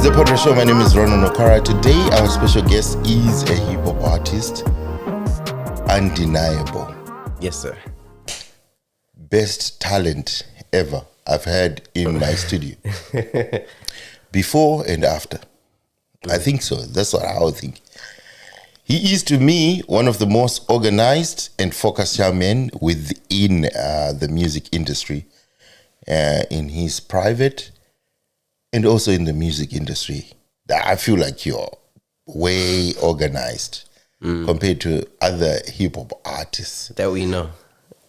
the Podcast Show. My name is Ronan Okara. Today, our special guest is a hip hop artist. Undeniable. Yes, sir. Best talent ever I've had in my studio. Before and after. I think so. That's what I would think. He is, to me, one of the most organized and focused young men within the music industry, in his private and also in the music industry. I feel like you're way organized compared to other hip hop artists. That we know.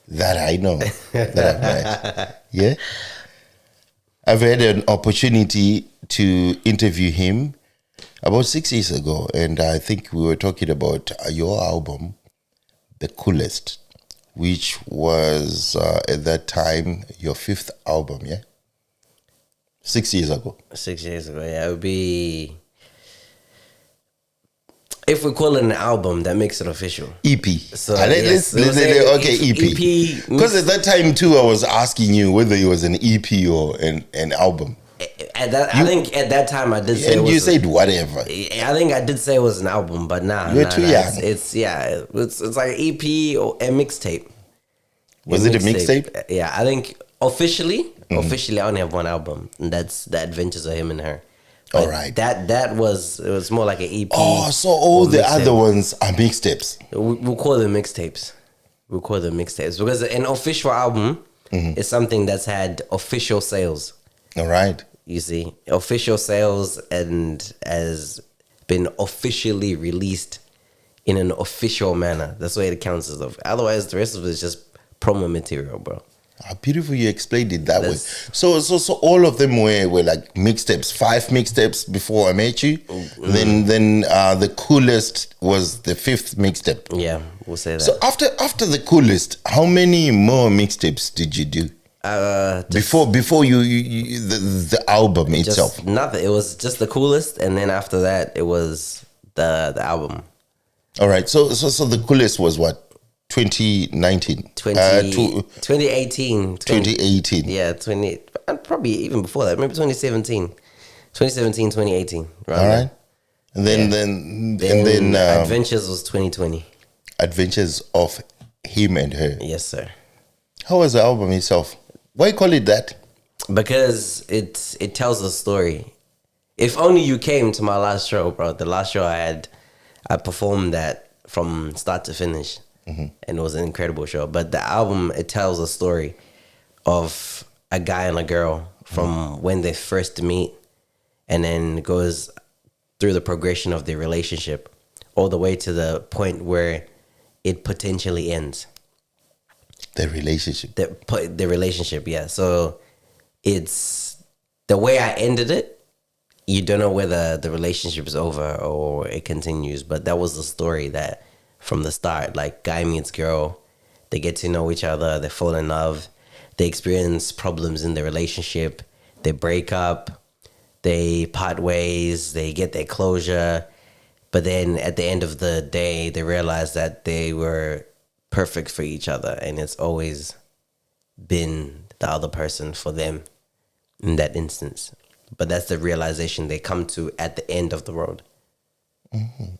That I know. That I've met. Yeah. I've had an opportunity to interview him about 6 years ago, and I think we were talking about your album, The Coolest, which was at that time your 5th album, yeah? 6 years ago. 6 years ago, yeah. It would be... If we call it an album, that makes it official. EP. So, let's okay, EP. Because at that time, too, I was asking you whether it was an EP or an album. I think at that time I did say. And you said whatever. I think I did say it was an album, but you're too young. It's like an EP or a mixtape. Was it a mixtape? Yeah, I think officially I only have one album, and that's The Adventures of Him and Her. But all right. It was more like an EP. Oh, so all the other ones are mixtapes. We'll call them mixtapes. Because an official album is something that's had official sales. All right. You see, official sales and has been officially released in an official manner. That's the way it counts as of. Otherwise, the rest of it is just promo material, bro. How beautiful you explained it that way. So all of them were like mixtapes, 5 mixtapes before I met you. Then The Coolest was the 5th mixtape. Yeah, we'll say that. So after The Coolest, how many more mixtapes did you do? Before you the album itself? Nothing. It was just The Coolest, and then after that it was the album. All right. So The Coolest was what? 2019? 2018. 2018. Yeah, probably even before that. Maybe 2017. 2018. All right. And then Adventures was 2020. Adventures of Him and Her. Yes, sir. How was the album itself? Why call it that? Because it tells a story. If only you came to my last show, bro. The last show I performed that from start to finish. And it was an incredible show. But the album, it tells a story of a guy and a girl from when they first meet, and then goes through the progression of their relationship all the way to the point where it potentially ends. The relationship. The relationship, yeah. So it's the way I ended it. You don't know whether the relationship is over or it continues, but that was the story that from the start, like guy meets girl, they get to know each other, they fall in love, they experience problems in their relationship, they break up, they part ways, they get their closure, but then at the end of the day, they realize that they were perfect for each other, and it's always been the other person for them in that instance. But that's the realization they come to at the end of the road.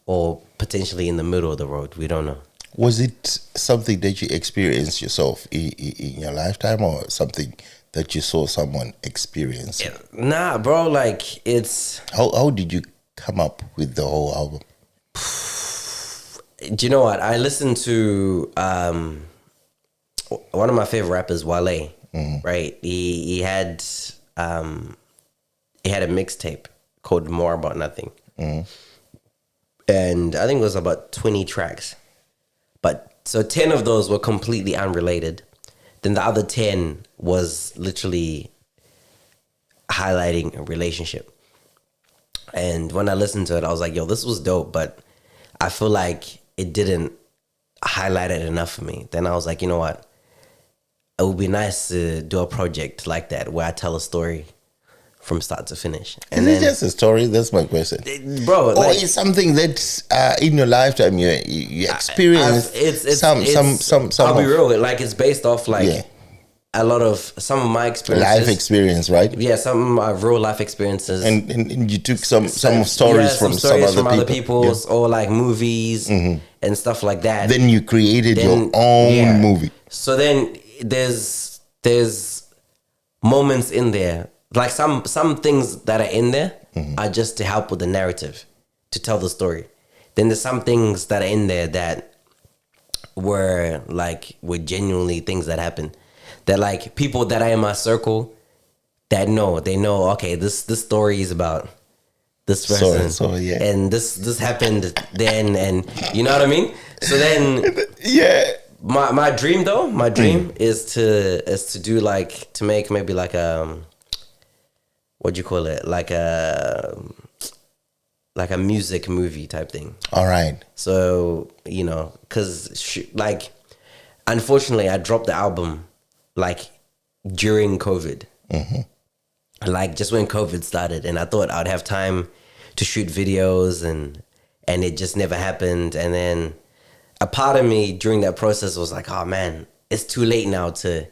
Or potentially in the middle of the road. We don't know. Was it something that you experienced yourself in your lifetime, or something that you saw someone experience? Yeah. Nah, bro, like it's... How did you come up with the whole album? Do you know what? I listened to one of my favorite rappers, Wale, right? He had a mixtape called More About Nothing. And I think it was about 20 tracks. But so 10 of those were completely unrelated. Then the other 10 was literally highlighting a relationship. And when I listened to it, I was like, yo, this was dope, but I feel like it didn't highlight it enough for me. Then I was like, you know what? It would be nice to do a project like that where I tell a story from start to finish. And is it just a story? That's my question, bro. Or it's something that in your lifetime you experience. Some. I'll be real. Like it's based off like a lot of some of my experiences, life experience, right? Yeah, some of my real life experiences, And you took some stories yeah, from some other other people. people's, or like movies and stuff like that. Then you created your own movie. So then there's moments in there, like some things that are in there are just to help with the narrative, to tell the story. Then there's some things that are in there that were genuinely things that happened, that like people that are in my circle that they know, okay, this story is about this person, yeah, and this happened then, and you know what I mean. So then yeah, my dream though, is to do like, to make maybe like what do you call it, like a music movie type thing. All right. So, because like, unfortunately, I dropped the album like during COVID, like just when COVID started, and I thought I'd have time to shoot videos, and it just never happened. And then a part of me during that process was like, oh man, it's too late now to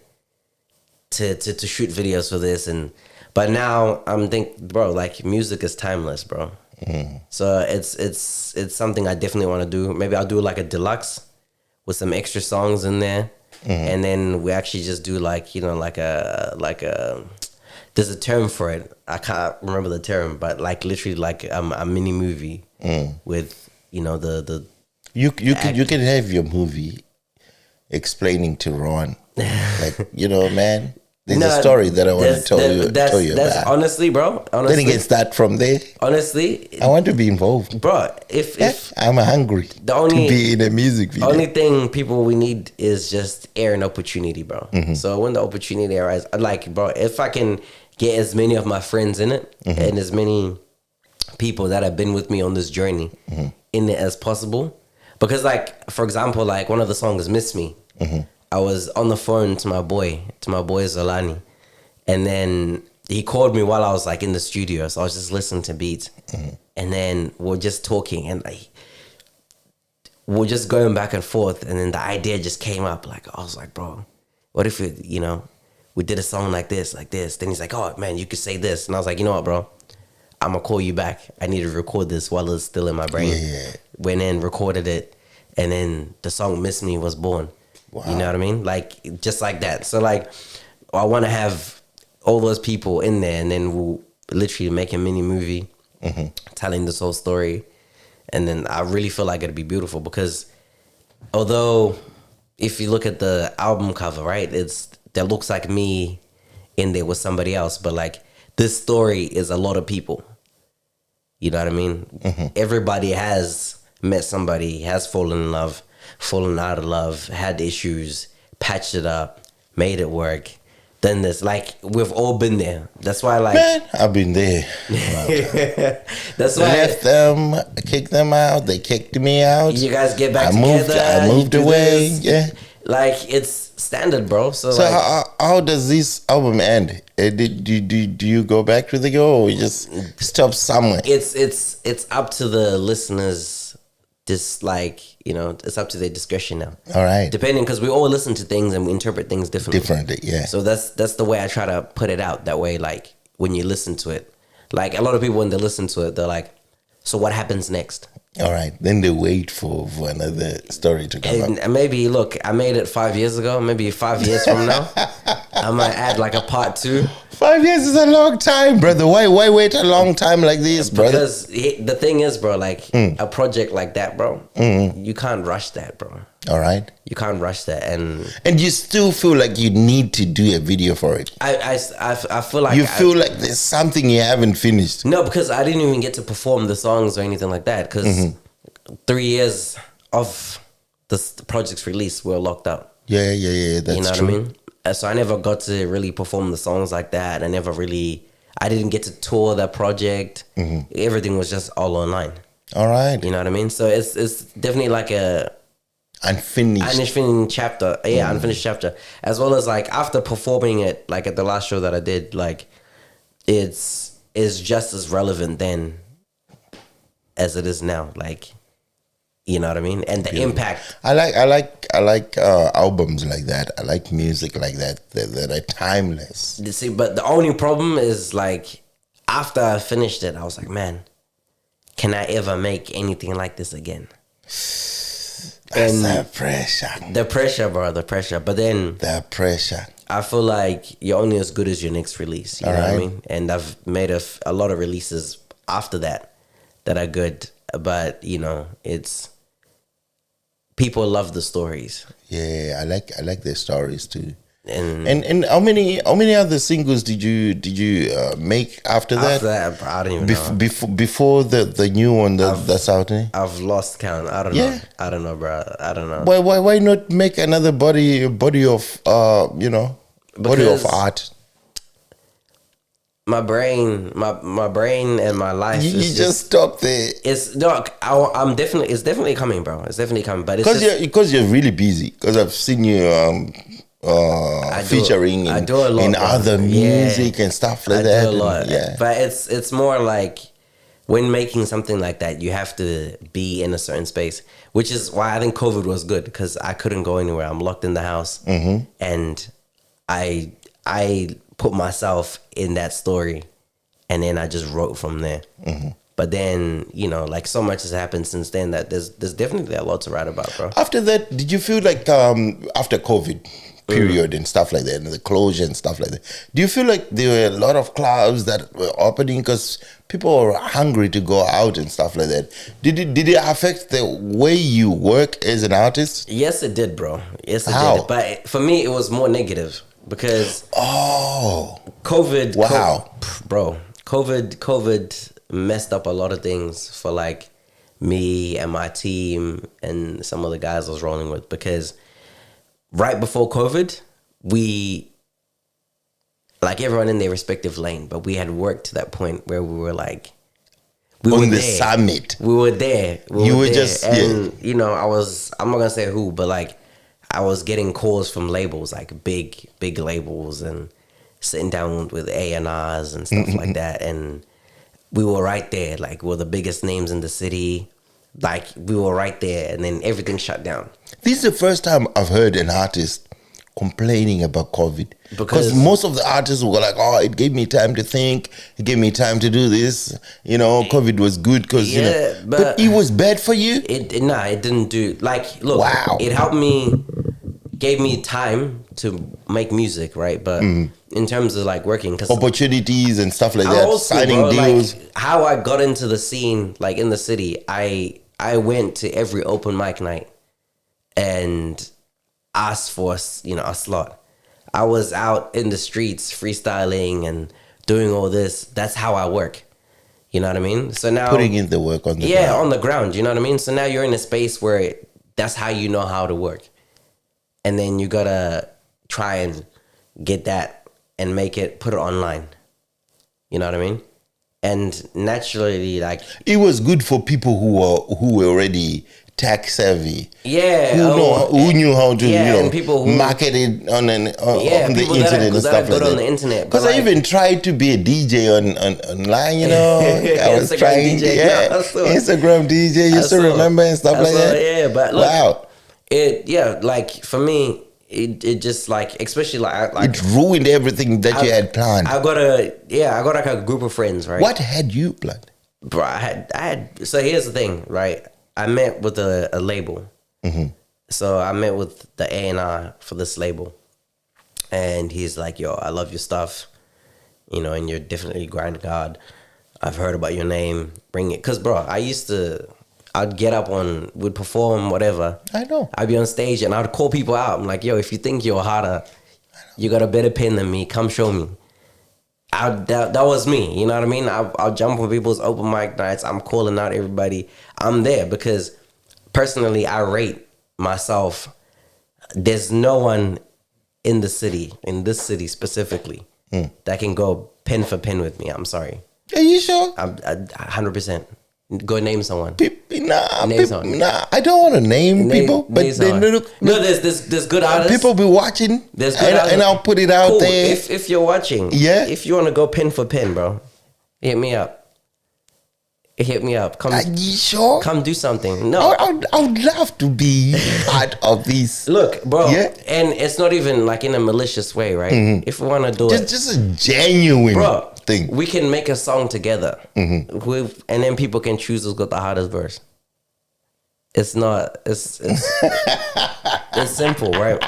shoot videos for this. But now I'm thinking, bro, like music is timeless, bro. So it's something I definitely want to do. Maybe I'll do like a deluxe with some extra songs in there, and then we actually just do like, like a there's a term for it. I can't remember the term, but like literally like a mini movie with the you can have your movie explaining to Ron, like, man. There's a story that I want to tell you about. Honestly, bro. Then it can start from there. Honestly, I want to be involved, bro. If I'm hungry to be in a music video. Only thing we need is just air and opportunity, bro. So when the opportunity arises, like, bro, if I can get as many of my friends in it and as many people that have been with me on this journey in it as possible, because like, for example, like one of the songs, "Miss Me." I was on the phone to my boy Zolani, and then he called me while I was like in the studio. So I was just listening to beats, and then we're just talking, and like we're just going back and forth, and then the idea just came up. Like I was like, bro, what if we did a song like this? Then he's like, oh man, you could say this, and I was like, you know what, bro, I'm gonna call you back. I need to record this while it's still in my brain. Yeah. Went in, recorded it, and then the song "Miss Me" was born. Wow. You know what I mean? Like, just like that. So, like, I want to have all those people in there, and then we'll literally make a mini movie telling this whole story. And then I really feel like it'd be beautiful, because although if you look at the album cover, right, that looks like me in there with somebody else, but like this story is a lot of people. You know what I mean? Everybody has met somebody, has fallen in love, fallen out of love, had issues, patched it up, made it work, done this. Like, we've all been there. That's why, like, man, I've been there. That's why left them, kicked them out. They kicked me out. You guys get back together. I moved away. Yeah, like, it's standard, bro. So like, how does this album end? Do you go back to the girl, or you just stop somewhere? It's up to the listeners. Just like, it's up to their discretion now. All right. Depending, because we all listen to things and we interpret things differently. Yeah. So that's the way I try to put it out. That way, like, when you listen to it, like a lot of people, when they listen to it, they're like, so what happens next? All right. Then they wait for another story to come up. And maybe, look, I made it 5 years ago. Maybe 5 years from now, I might add like a part 2. 5 years is a long time, brother. Why wait a long time like this, brother? Because the thing is, bro, like a project like that, bro, you can't rush that, bro. All right. You can't rush that, and you still feel like you need to do a video for it. I feel like you feel like there's something you haven't finished. No, because I didn't even get to perform the songs or anything like that, because 3 years of the project's release were locked up. Yeah, that's you know true. What I mean? So I never got to really perform the songs like that. I didn't get to tour that project. Everything was just all online. All right. You know what I mean? So it's definitely like a unfinished chapter. Yeah, unfinished chapter. As well as like after performing it, like at the last show that I did, like it's just as relevant then as it is now. Like You know what I mean? And the impact. I like albums like that. I like music like that are timeless. You see, but the only problem is like after I finished it, I was like, man, can I ever make anything like this again? That's the pressure. The pressure, bro. The pressure. But then the pressure. I feel like you're only as good as your next release. You know what I mean? And I've made a lot of releases after that are good. But you know, it's people love the stories. Yeah, I like their stories too. And how many other singles did you make after that? After that, I don't even know. Before the new one that's out there? I've lost count. I don't know. I don't know, bro. I don't know. Why not make another body of body of art? My brain and my life. You just stop there. It's no. I'm definitely. It's definitely coming, bro. It's definitely coming. But it's because you're really busy. Because I've seen you featuring in other music and stuff like that. I do a lot. Yeah. But it's more like when making something like that, you have to be in a certain space, which is why I think COVID was good because I couldn't go anywhere. I'm locked in the house, and I put myself in that story, and then I just wrote from there. But then, you know, like so much has happened since then that there's definitely a lot to write about, bro. After that, did you feel like after COVID period and stuff like that, and the closure and stuff like that, do you feel like there were a lot of clubs that were opening because people were hungry to go out and stuff like that? Did it affect the way you work as an artist? Yes, it did, bro. Yes, it How? did. But for me, it was more negative because COVID. Wow, Bro, COVID messed up a lot of things for like me and my team and some of the guys I was rolling with because right before COVID, we, like everyone in their respective lane, but we had worked to that point where we were like, on the summit. We were there. You were just, and you know, I'm not gonna say who, but like, I was getting calls from labels, like big labels, and sitting down with A&Rs and stuff like that, and we were right there. Like, we're the biggest names in the city. Like, we were right there, and then everything shut down. This is the first time I've heard an artist complaining about COVID. Because most of the artists were like, oh, it gave me time to think. It gave me time to do this. You know, COVID was good because, you know. But it was bad for you? It didn't do... Like, look, wow. It helped me... Gave me time to make music, right? But in terms of like working... Cause opportunities and stuff like that, signing deals. Like, how I got into the scene, like in the city, I went to every open mic night and asked for, you know, a slot. I was out in the streets freestyling and doing all this. That's how I work. You know what I mean? So now putting in the work on the ground. Yeah, on the ground. You know what I mean? So now you're in a space where that's how you know how to work. And then you gotta try and get that and put it online. You know what I mean? And naturally, like, it was good for people who were already tech savvy. Yeah, who knew how to and people who market it on the internet and stuff like that. On the internet, because I even tried to be a DJ online. You know, I was trying. DJ. Instagram DJ. You still remember and stuff like that. Yeah, but look, wow. Like for me, it just like, especially like it ruined everything that you had planned. I got like a group of friends, right? What had you planned? Bro, I had. So here's the thing, right? I met with a label. So I met with the A&R for this label, and he's like, "Yo, I love your stuff, you know, and you're definitely grinding hard. I've heard about your name. Bring it." Cause bro, I'd get up would perform, whatever. I know. I'd be on stage and I'd call people out. I'm like, yo, if you think you're harder, you got a better pen than me, come show me. That was me, you know what I mean? I'll jump on people's open mic nights. I'm calling out everybody. I'm there because personally, I rate myself. There's no one in this city specifically, that can go pen for pen with me. I'm sorry. Are you sure? I'm 100%. Go name someone. Nah, I don't want to name people, but there's good artists. People be watching, there's good artists. And I'll put it out there. If you're watching, if you want to go pin for pin, bro, hit me up. hit me up. Come, Are you sure? come do something. No, I would love to be part of this. look, bro. Yeah. And it's not even like in a malicious way, right? If we want to do it, Just a genuine bro, thing. we can make a song together, with, and then people can choose who's got the hardest verse. It's not. It's it's simple, right?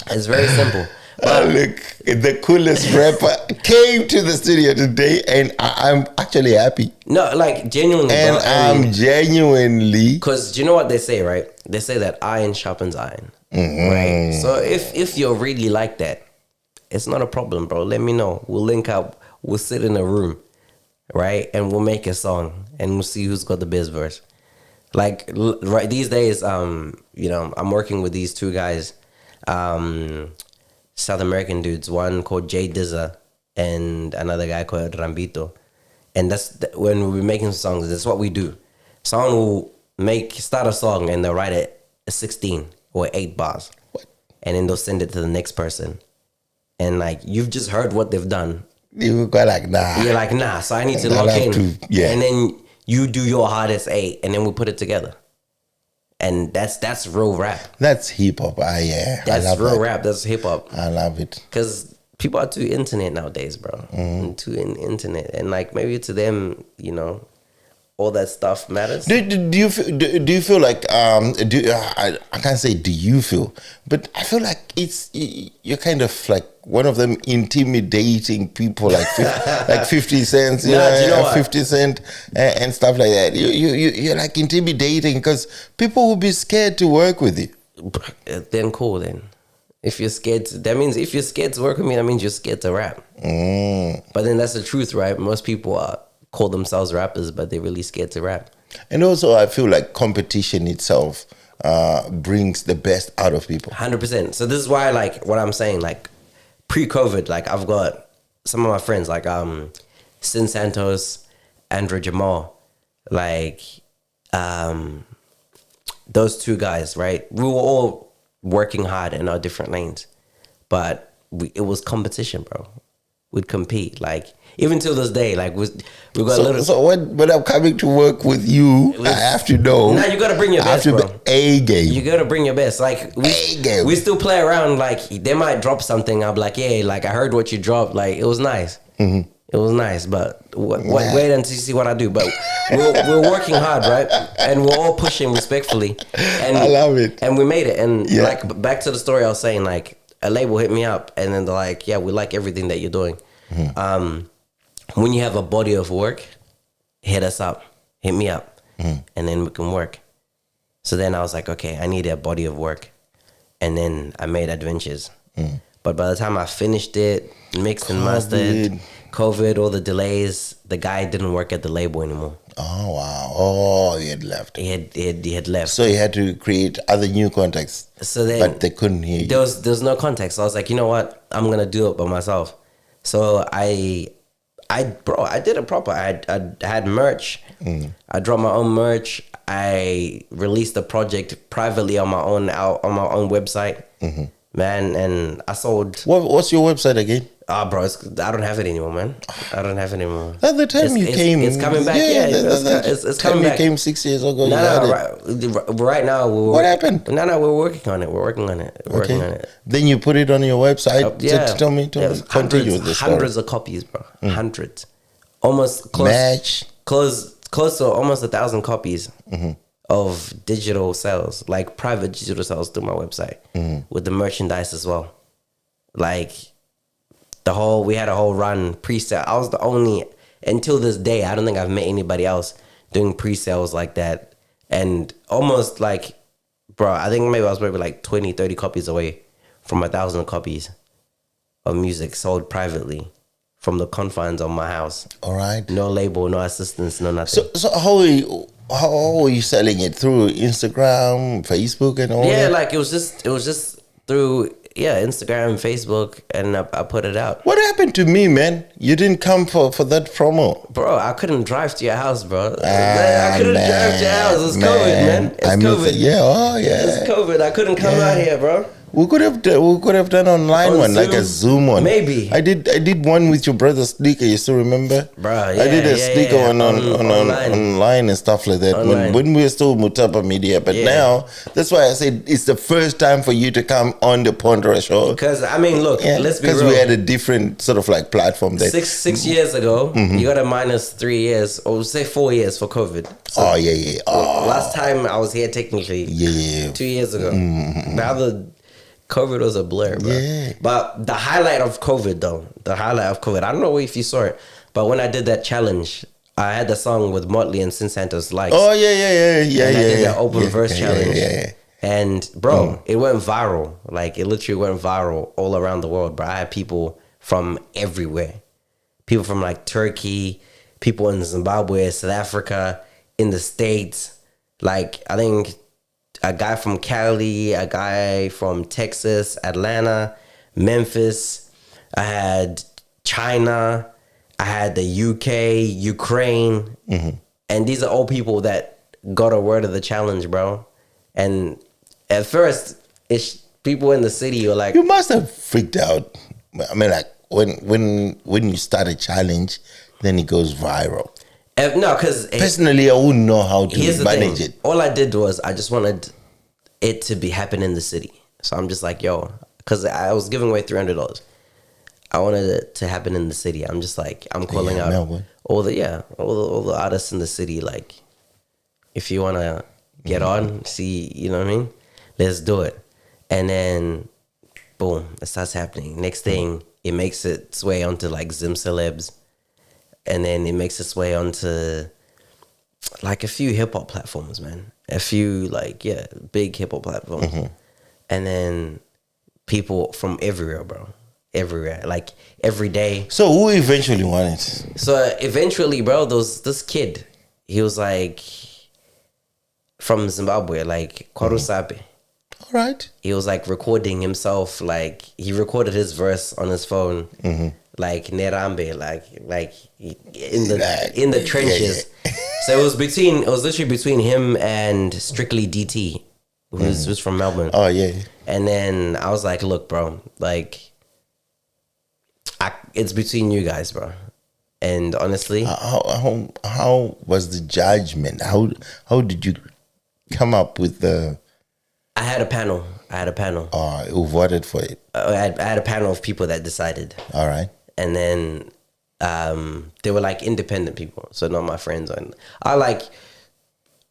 It's very simple. But Look, the coolest rapper came to the studio today, and I'm actually happy. no, like genuinely, And bro. I'm genuinely. Because do you know what they say, right? They say that iron sharpens iron, right? So if you're really like that, it's not a problem, bro. Let me know. We'll link up. We'll sit in a room, right? And we'll make a song, and we'll see who's got the best verse. Like right these days, you know, I'm working with these two guys, South American dudes. One called Jay Dizza, and another guy called Rambito. And when we're making songs, that's what we do. Someone will start a song and they'll write it 16 or 8 bars. And then they'll send it to the next person. And like, you've just heard what they've done. You go like, nah. You're like, nah, so I need to I'll lock have in. to, yeah. And then you do your hardest 8 and then we put it together. And that's real rap. That's hip hop. Yeah. That's I love real that. rap. That's hip hop. I love it. Because people are too internet nowadays, bro. Too internet. And like, maybe to them, you know, all that stuff matters. Do you feel like I can't say do you feel, but I feel like you're kind of like one of them intimidating people like 50 cents, Nah, do you know what? 50 cent and stuff like that. You're like intimidating because people will be scared to work with you. Then cool then. If you're scared, that means if you're scared to work with me, that means you're scared to rap. But then that's the truth, right? Most people call themselves rappers, but they're really scared to rap. And also, I feel like competition itself brings the best out of people. 100%. So this is why, like, what I'm saying, like, pre-COVID, like, I've got some of my friends, like, Sin Santos, Andrew Jamal, like, those two guys, right? We were all working hard in our different lanes, but it was competition, bro. We'd compete, like, even till this day, like, we got a little. So when I'm coming to work with you, I have to know. Now you got to bring your best, I have to bro. be A game. You got to bring your best. Like, we still play around. Like, they might drop something. I'll be like, yeah, like, I heard what you dropped. Like, it was nice. It was nice, but wait until you see what I do. But we're working hard, right? And we're all pushing respectfully. And I love it. And we made it. And Yeah. like, back to the story I was saying, like, a label hit me up, and then they're like, yeah, we like everything that you're doing. When you have a body of work, hit us up, hit me up, and then we can work. So then I was like, okay, I need a body of work. And then I made Adventures. But by the time I finished it, mixed and mastered, COVID, all the delays, the guy didn't work at the label anymore. Oh, wow. Oh, he had left. He had left. So he had to create other new contacts. So then But they couldn't hear you. there was no context. So I was like, you know what? I'm going to do it by myself. So I did it proper. I had merch. I dropped my own merch. I released the project privately on my own website. Man, and I sold. What's your website again? Bro, I don't have it anymore, man. I don't have it anymore. At the time you came. It's coming back. Yeah, it's coming back. You came 6 years ago. Right now. What happened? No, we're working on it. We're working on it. We're working on it. Then you put it on your website. Yeah. Tell me. Continue with this. Hundreds of copies, bro. Hundreds. Almost close to almost 1,000 copies of digital sales, like private digital sales through my website with the merchandise as well. Like we had a whole run pre-sale. I was the only, until this day, I don't think I've met anybody else doing pre-sales like that. And almost like, bro, I think maybe I was maybe like 20, 30 copies away from 1,000 copies of music sold privately from the confines of my house. All right. No label, no assistance, no nothing. So how are you selling it? Through Instagram, Facebook, and all that? Yeah, like it was just through Instagram, Facebook, and I put it out. What happened to me, man? You didn't come for that promo. Bro, I couldn't drive to your house, bro. I couldn't drive to your house. It's COVID, man. It's COVID. Yeah, oh yeah. It's COVID. I couldn't come out here, bro. We could have done online On one, like a Zoom? Zoom one. Maybe. I did one with your brother Sneaker. You still remember? Bruh, I did a yeah, Sneaker yeah. one online and stuff like that. Online. When we were still Mutapa Media, but Yeah. now that's why I said it's the first time for you to come on the Pondra show. Because I mean, look, let's be real. Because we had a different sort of like platform that 6 years ago, you got a minus 3 years, or say 4 years for COVID. So last time I was here technically, 2 years ago. Now the COVID was a blur, bro. Yeah. But the highlight of COVID, I don't know if you saw it, but when I did that challenge, I had the song with Motley and Sin Santos likes. Oh yeah. And I did that open verse challenge. Yeah. And bro, it went viral. Like it literally went viral all around the world, bro. I had people from everywhere. People from like Turkey, people in Zimbabwe, South Africa, in the States. Like I think a guy from Cali, a guy from Texas, Atlanta, Memphis. I had China. I had the UK, Ukraine. And these are all people that got a word of the challenge, bro. And at first, it's people in the city were like, you must have freaked out. I mean, like when you start a challenge, then it goes viral. No, because personally, I wouldn't know how to manage it. All I did was I just wanted it to be happen in the city. So I'm just like, yo, because I was giving away $300. I wanted it to happen in the city. I'm just like, I'm calling out all the artists in the city. Like, if you want to get on, see, you know what I mean? Let's do it. And then, boom, it starts happening. Next thing, it makes its way onto like Zim Celebs. And then it makes its way onto like a few hip hop platforms, man. A few big hip hop platforms. And then people from everywhere, bro. Everywhere. Like every day. So who eventually won it? So eventually, bro, there was this kid. He was like from Zimbabwe, like Kwarusape. All right. He was like recording himself, like he recorded his verse on his phone. Like Nerambe, like in the trenches. So it was literally between him and Strictly DT, who's from Melbourne. Oh yeah. And then I was like, look, bro, like it's between you guys, bro. And honestly, how was the judgment? How did you come up with the? I had a panel. Who voted for it? I had a panel of people that decided. All right. And then they were like independent people, so not my friends. And I like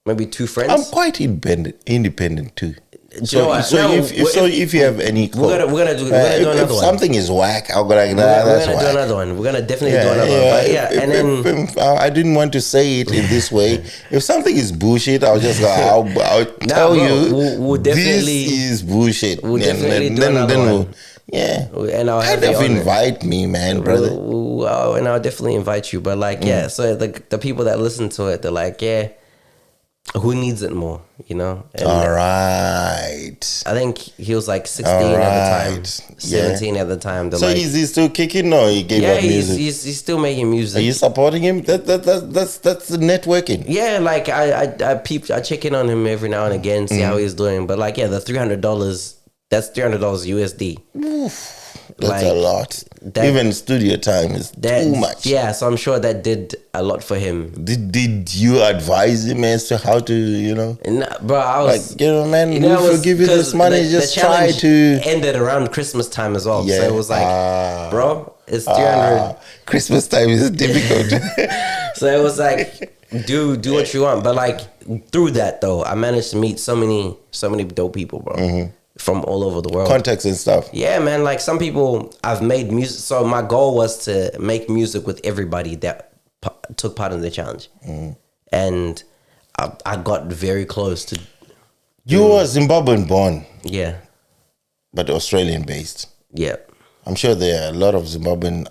maybe 2 friends. I'm quite independent too. If you have any, we're gonna do another one. If something is whack, I'm gonna do another one. We're gonna definitely do another one. But and then I didn't want to say it in this way. If something is bullshit, I'll just go. I'll tell you. We'll definitely, this is bullshit. We'll definitely do another one. Yeah, and I'll have you invite me, man, brother. And I'll definitely invite you. But like, so the people that listen to it, they're like, who needs it more, you know? And all right. I think he was like 16 at the time, 17 at the time. So is he still kicking or he gave up music? He's still making music. Are you supporting him? That's the networking. Yeah, like I check in on him every now and again, see how he's doing. But like, the $300, that's $300 USD. Oof. That's a lot. Even studio time is too much. Yeah, so I'm sure that did a lot for him. Did you advise him as to how to, Nah, bro, I was like, man, we'll give you this money. Just try to. Ended around Christmas time as well. Yeah. So it was like, bro, it's 300. Christmas time is difficult. So it was like, do what you want. But like through that though, I managed to meet so many dope people, bro. From all over the world. Contacts and stuff. Yeah, man. Like some people I've made music. So my goal was to make music with everybody that took part in the challenge. And I got very close to. You were Zimbabwean born. Yeah. But Australian based. Yeah. I'm sure there are a lot of Zimbabwean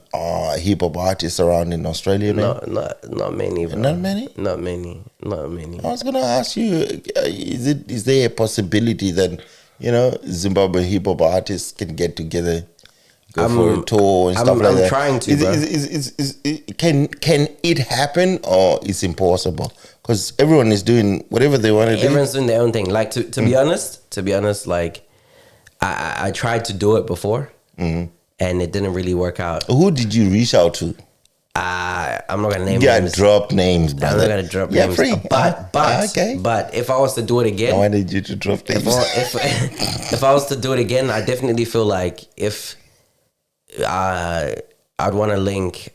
hip hop artists around in Australia, man. Not many, bro. Not many? Not many. I was gonna ask you, is there a possibility that Zimbabwean hip hop artists can get together, go for a tour and stuff like that? I'm trying to, bro. Can it happen or it's impossible? Because everyone is doing whatever they want to do. Everyone's doing their own thing. Like to be honest, like I tried to do it before, and it didn't really work out. Who did you reach out to? I'm not gonna name Yeah, names. drop names, brother. I'm not gonna drop Yeah, names. free. But if I was to do it again, I wanted you to drop names. if I was to do it again, I definitely feel like if I'd want to link,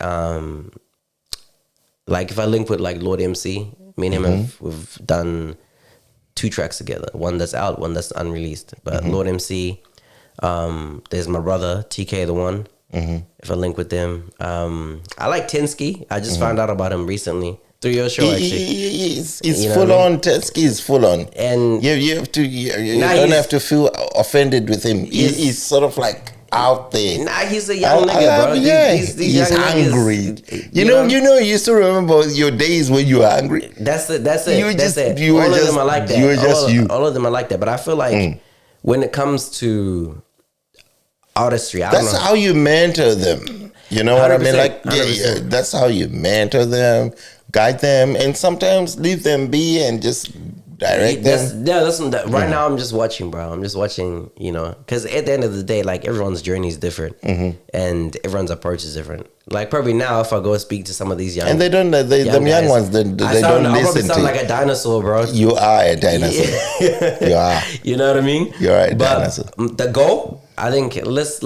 like if I link with like Lord MC, me and him we've done 2 tracks together. One that's out, one that's unreleased. But Lord MC, there's my brother TK the one. If I link with them, I like Tensky. I just found out about him recently through your show. Actually, He's full on. Tensky is full on, and you have to. You don't have to feel offended with him. He's sort of like out there. Nah, he's a young nigga, bro. Yeah, these he's young hungry. Niggas, You know. You used to remember your days when you were hungry. That's it. You were all just, of them are like that. You were just you. All of them are like that. But I feel like when it comes to artistry, That's how you mentor them. You know what I mean? Like, yeah, that's how you mentor them, guide them, and sometimes leave them be and just direct them. Right now I'm just watching, bro. I'm just watching, because at the end of the day, like everyone's journey is different, and everyone's approach is different. Like probably now, if I go speak to some of these young and them young ones, they don't I listen sound to like a dinosaur, bro. You are a dinosaur. You are. You know what I mean? You are a dinosaur. The goal, I think, let's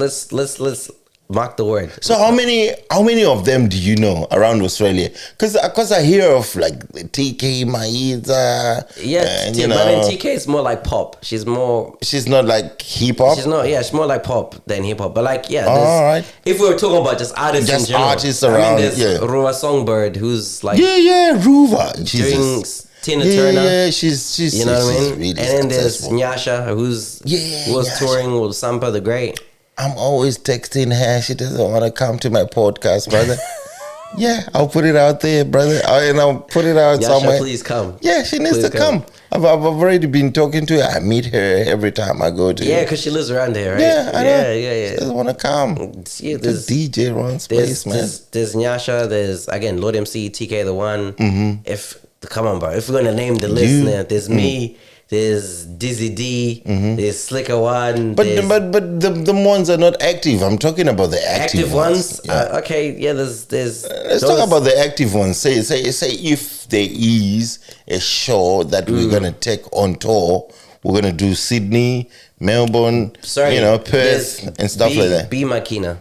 mark the word. So how many of them do you know around Australia? Because I hear of like TK Maiza. Yeah, but then TK is more like pop. She's not like hip hop. She's more like pop than hip hop. But like, yeah, all right. If we were talking about just artists in general, artists around, there's Ruva Songbird, who's like Ruva, doing Tina Turner. Yeah, she's you know what I mean. Really and then successful. there's Nyasha, who's touring with Sampa the Great. I'm always texting her. She doesn't want to come to my podcast, brother. Yeah, I'll put it out there, brother. I'll put it out Nyasha, somewhere. Please come. Yeah, she needs to come. I've already been talking to her. I meet her every time I go to. Yeah, because she lives around here, right? Yeah, I know. Yeah. She doesn't want to come. Yeah, the DJ runs place, man. There's Nyasha. There's again Lord MC, TK the one. Come on, bro. If we're gonna name the list, there's me. There's Dizzy D. There's Slicker One. But the ones are not active. I'm talking about the active ones. Yeah. Okay, yeah. There's. Let's talk about the active ones. Say if there is a show that we're gonna take on tour, we're gonna do Sydney, Melbourne, Perth, and stuff like that. B Makina.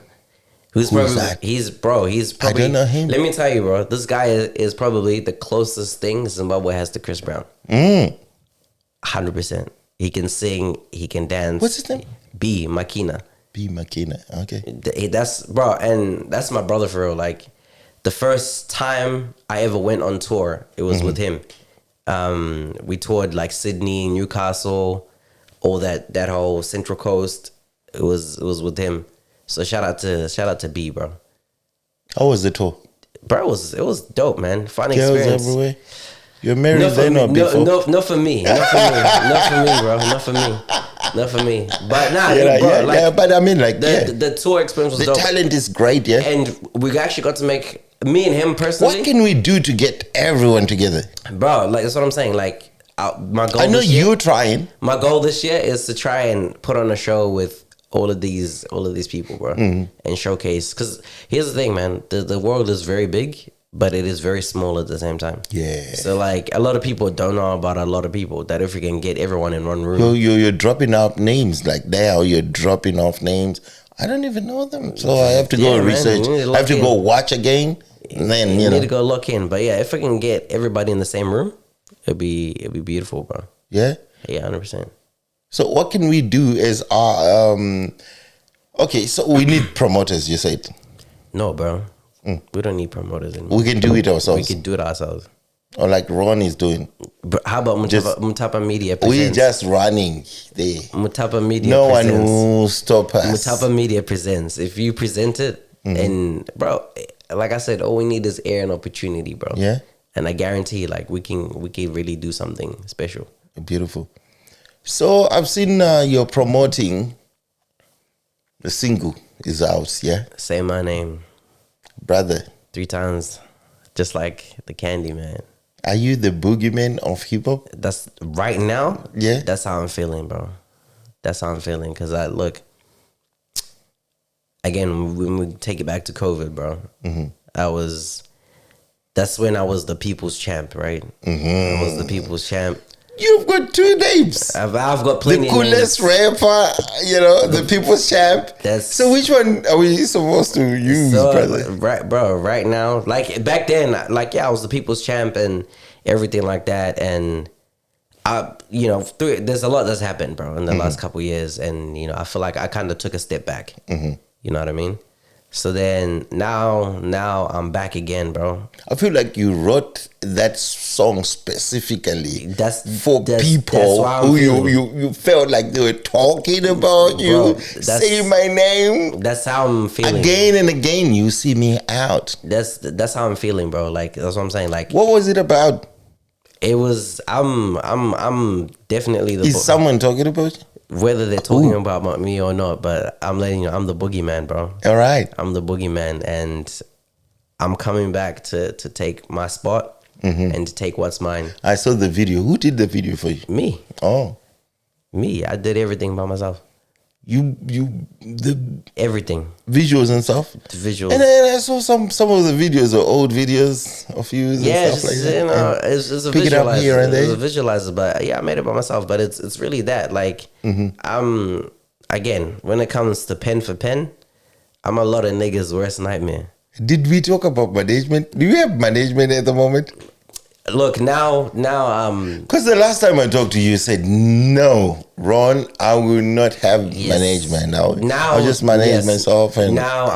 Who's that? He's probably. I don't know him. Let me tell you, bro. This guy is probably the closest thing Zimbabwe has to Chris Brown. 100%. He can sing. He can dance. What's his name? B Makina. B Makina. Okay. That's and that's my brother for real. Like the first time I ever went on tour, it was with him. We toured like Sydney, Newcastle, all that whole Central Coast. It was with him. So shout out to B, bro. How was the tour? Bro, it was dope, man. Fun Girls experience. Everywhere. You're married then or before? Not for me. Not for me, bro. Not for me. But but I mean, like, the tour experience was dope. The talent is great, yeah. And we actually got to make, me and him personally. What can we do to get everyone together? Bro, like, that's what I'm saying. Like, my goal I know you're trying. My goal this year is to try and put on a show with all of these people, bro, and showcase. Because here's the thing, man. The world is very big, but it is very small at the same time. Yeah. So like a lot of people don't know about a lot of people. That if we can get everyone in one room, you're dropping out names like now. You're dropping off names. I don't even know them, so I have to go research. I have to go watch again. And then you need to go lock in. But yeah, if I can get everybody in the same room, it'd be beautiful, bro. Yeah. Yeah, 100%. So what can we do as our okay, so we need promoters, you said. No, bro. We don't need promoters anymore. We can do it ourselves. We can do it ourselves. Or like Ron is doing. But how about Mutapa Media presents? We're just running there. Mutapa Media no presents. one will stop us. Mutapa Media presents. If you present it, and bro, like I said, all we need is air and opportunity, bro. Yeah. And I guarantee, like, we can really do something special. Beautiful. So I've seen you're promoting the single is out, yeah? Say my name. Brother. 3 times, just like the Candy Man. Are you the boogeyman of hip hop? That's right now. Yeah. That's how I'm feeling, bro. That's how I'm feeling. Cause I look, again, when we take it back to COVID, bro, that's when I was the people's champ, right? I was the people's champ. You've got two names. I've got plenty The coolest of names. rapper, the people's champ. So which one are we supposed to use, brother? Right, bro, right now, like back then, like, yeah, I was the people's champ and everything like that. And there's a lot that's happened, bro, in the last couple of years. And, I feel like I kind of took a step back. You know what I mean? So then now I'm back again, bro. I feel like you wrote that song specifically for people who you felt like they were talking about you, saying my name. That's how I'm feeling. Again and again, you see me out. That's how I'm feeling, bro. Like, that's what I'm saying. Like, what was it about? It was I'm definitely the. Is someone talking about you? Whether they're talking about me or not, but I'm letting you know, I'm the boogeyman, bro. All right. I'm the boogeyman, and I'm coming back to take my spot and to take what's mine. I saw the video. Who did the video for you? Me. Oh. Me. I did everything by myself. The everything. Visuals and stuff? The visuals. And then I saw some of the videos are old videos of you and stuff like that. It's a pick visualizer. It up here and there. It's a visualizer, but yeah, I made it by myself. But it's really that. Like, I'm, again, when it comes to pen for pen, I'm a lot of niggas' worst nightmare. Did we talk about management? Do you have management at the moment? Look, now, because the last time I talked to you, you said, no, Ron, I will not have management. I'll just manage myself. And now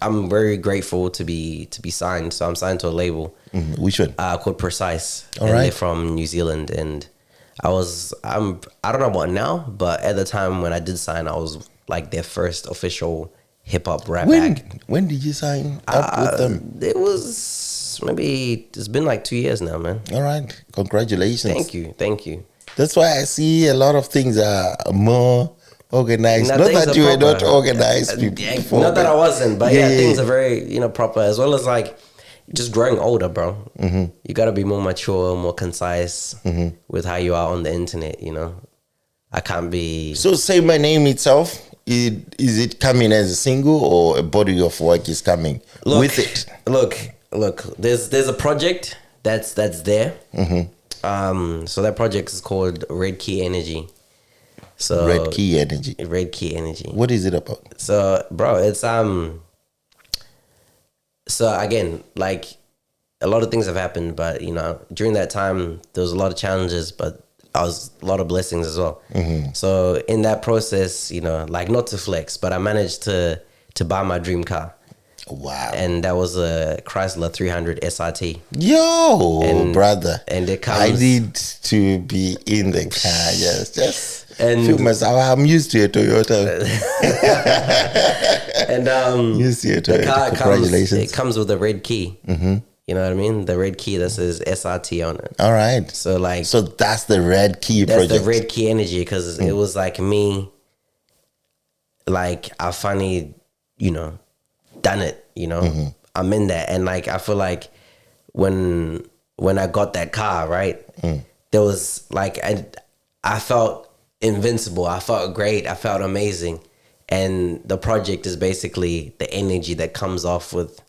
I'm very grateful to be signed. So I'm signed to a label. Which one? Called Precise. All and right. They're from New Zealand. And I don't know about now, but at the time when I did sign, I was like their first official hip hop rap act. When did you sign up with them? It was it's been like 2 years now, man. All right. Congratulations. Thank you. That's why I see a lot of things are more organized. Not that you were not organized before. Not that I wasn't, but yeah, things are very, proper, as well as like just growing older, bro. You got to be more mature, more concise with how you are on the internet, I can't be... So Say My Name itself, is it coming as a single or a body of work is coming with it? Look, there's a project that's there. So that project is called Red Key Energy. So Red Key Energy. Red Key Energy. What is it about? So, bro, it's so again, like, a lot of things have happened, but during that time there was a lot of challenges, but a lot of blessings as well. So in that process, like, not to flex, but I managed to buy my dream car. Wow. And that was a Chrysler 300 SRT. Yo, brother. And it comes... I need to be in the car. Just feel myself. I'm used to a Toyota. And used to a Toyota. The car Congratulations. comes with a red key. You know what I mean? The red key that says SRT on it. All right. So that's the Red Key project. That's the Red Key Energy, because it was like me, like, I finally, done it, I'm in that. And like, I feel like when I got that car, right, there was like, I felt invincible. I felt great. I felt amazing. And the project is basically the energy that comes off with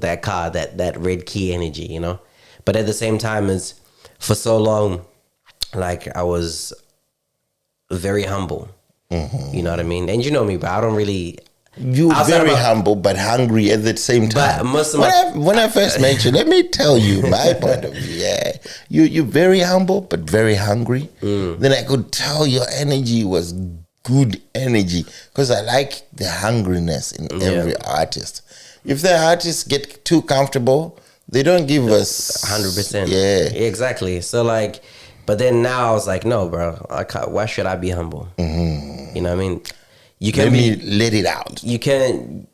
that car, that Red Key energy, But at the same time, is for so long, like, I was very humble. You know what I mean? And you know me, but I don't really... You're very humble but hungry at the same time. But when I first met you, let me tell you my point of view. Yeah, you're very humble but very hungry. Then I could tell your energy was good energy, because I like the hungriness in every artist. If the artists get too comfortable, they don't give us 100%. Yeah, exactly. So like, but then now I was like, no, bro, why should I be humble? You know what I mean? You can let it out. You can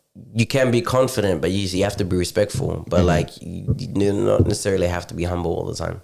be confident, but you have to be respectful. But like, you do not necessarily have to be humble all the time.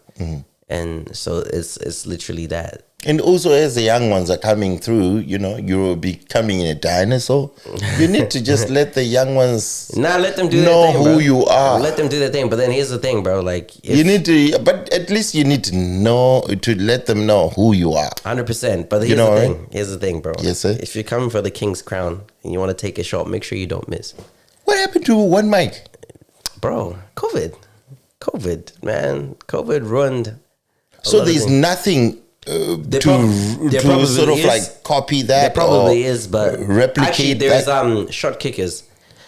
And so it's literally that. And also, as the young ones are coming through, you're becoming a dinosaur. You need to just let the young ones Let them do know their thing, who bro. you are. Let them do their thing. But then here's the thing, bro. Like, You need to, but at least you need to let them know who you are. 100%. But here's the thing. Here's the thing, bro. Yes, sir. If you're coming for the king's crown and you want to take a shot, make sure you don't miss. What happened to one mic? Bro, COVID, man. COVID ruined. So there's nothing to sort of like copy that. There probably is, but replicate actually there's that. shot kickers.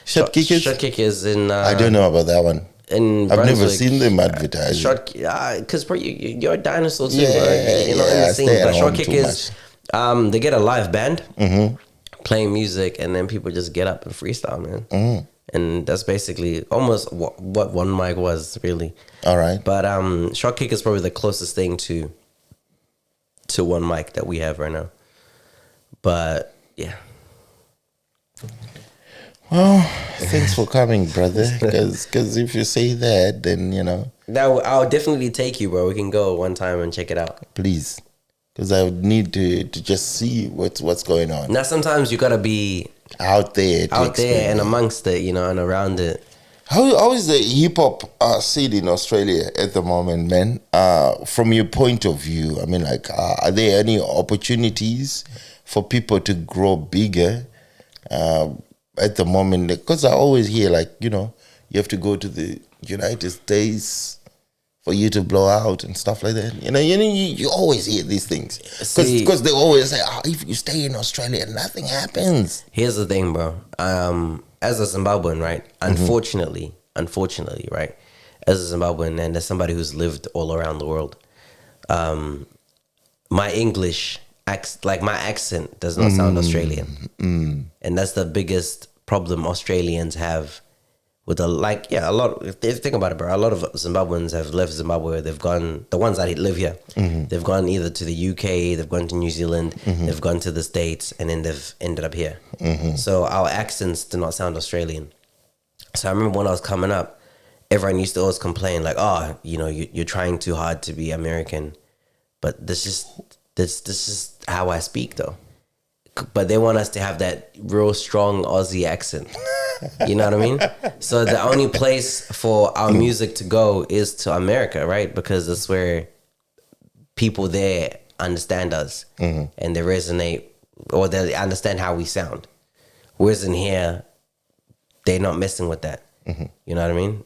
Shot kickers? Shot kickers in. I don't know about that one. In I've never Brunswick. seen them advertised. Because you're a dinosaur too, Yeah, bro. You're not in yeah, the I scene. stay at But short home kick too is, they get a live band playing music, and then people just get up and freestyle, man. And that's basically almost what one mic was, really. All right. But short kick is probably the closest thing to one mic that we have right now. But yeah. Well, thanks for coming, brother. Because if you say that, then Now I'll definitely take you, bro. We can go one time and check it out. please, because I would need to just see what's going on Now sometimes you gotta be out there. and amongst it, and around it. How is the hip hop scene in Australia at the moment, man? From your point of view, I mean, like, are there any opportunities for people to grow bigger at the moment? Because I always hear, like, you have to go to the United States for you to blow out and stuff like that. You always hear these things because they always say, if you stay in Australia, nothing happens. Here's the thing, bro. As a Zimbabwean, right? Unfortunately, right? As a Zimbabwean and as somebody who's lived all around the world, my English my accent does not sound Australian, and that's the biggest problem Australians have with a lot. If you think about it, bro, a lot of Zimbabweans have left Zimbabwe. They've gone. The ones that live here, they've gone either to the UK, they've gone to New Zealand, they've gone to the States, and then they've ended up here. So our accents do not sound Australian. So I remember when I was coming up, everyone used to always complain like, you're trying too hard to be American, but this is how I speak though. But they want us to have that real strong Aussie accent. You know what I mean? So the only place for our music to go is to America, right? Because that's where people there understand us and they resonate, or they understand how we sound. Whereas in here, they're not messing with that. You know what I mean?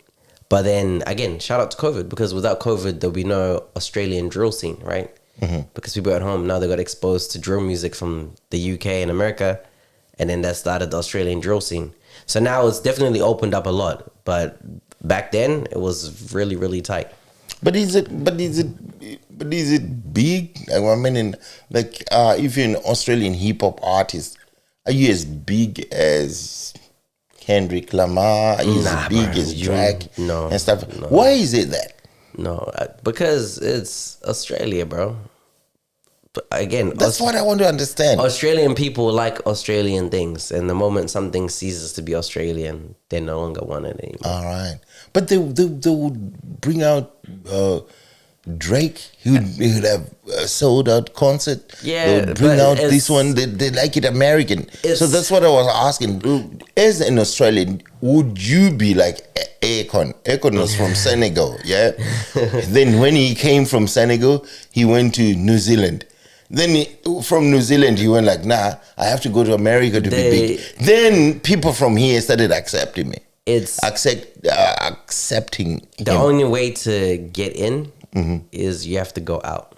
But then again, shout out to COVID, because without COVID, there'll be no Australian drill scene, right? Because people at home now, they got exposed to drill music from the UK and America, and then that started the Australian drill scene. So now it's definitely opened up a lot, but back then it was really, really tight. But is it big? I mean, like, if you're an Australian hip hop artist, are you as big as Kendrick Lamar? Are you as big as Drake? No, and stuff. No. Why is it that? No, because it's Australia, bro. But again, that's what I want to understand. Australian people like Australian things, and the moment something ceases to be Australian, they no longer want it anymore. All right, but they would bring out Drake. He would have a sold out concert. Yeah, they would bring out this one. They like it American. So that's what I was asking. As an Australian, would you be like A.K.A? A.K.A was from Senegal, yeah. Then when he came from Senegal, he went to New Zealand. Then from New Zealand, he went like, nah, I have to go to America to be big. Then people from here started accepting me. Accepting the him. only way to get in is you have to go out.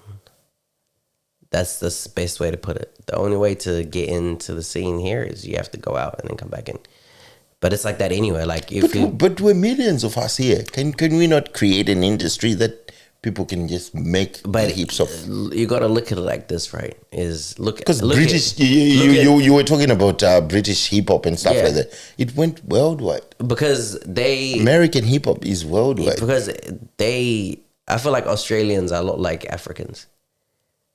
That's the best way to put it. The only way to get into the scene here is you have to go out and then come back in. But it's like that anyway. Like but we're millions of us here. Can we not create an industry that people can just make heaps of? You got to look at it like this, right? Because British, you were talking about British hip hop and stuff like that. It went worldwide because American hip hop is worldwide. Because I feel like Australians are a lot like Africans.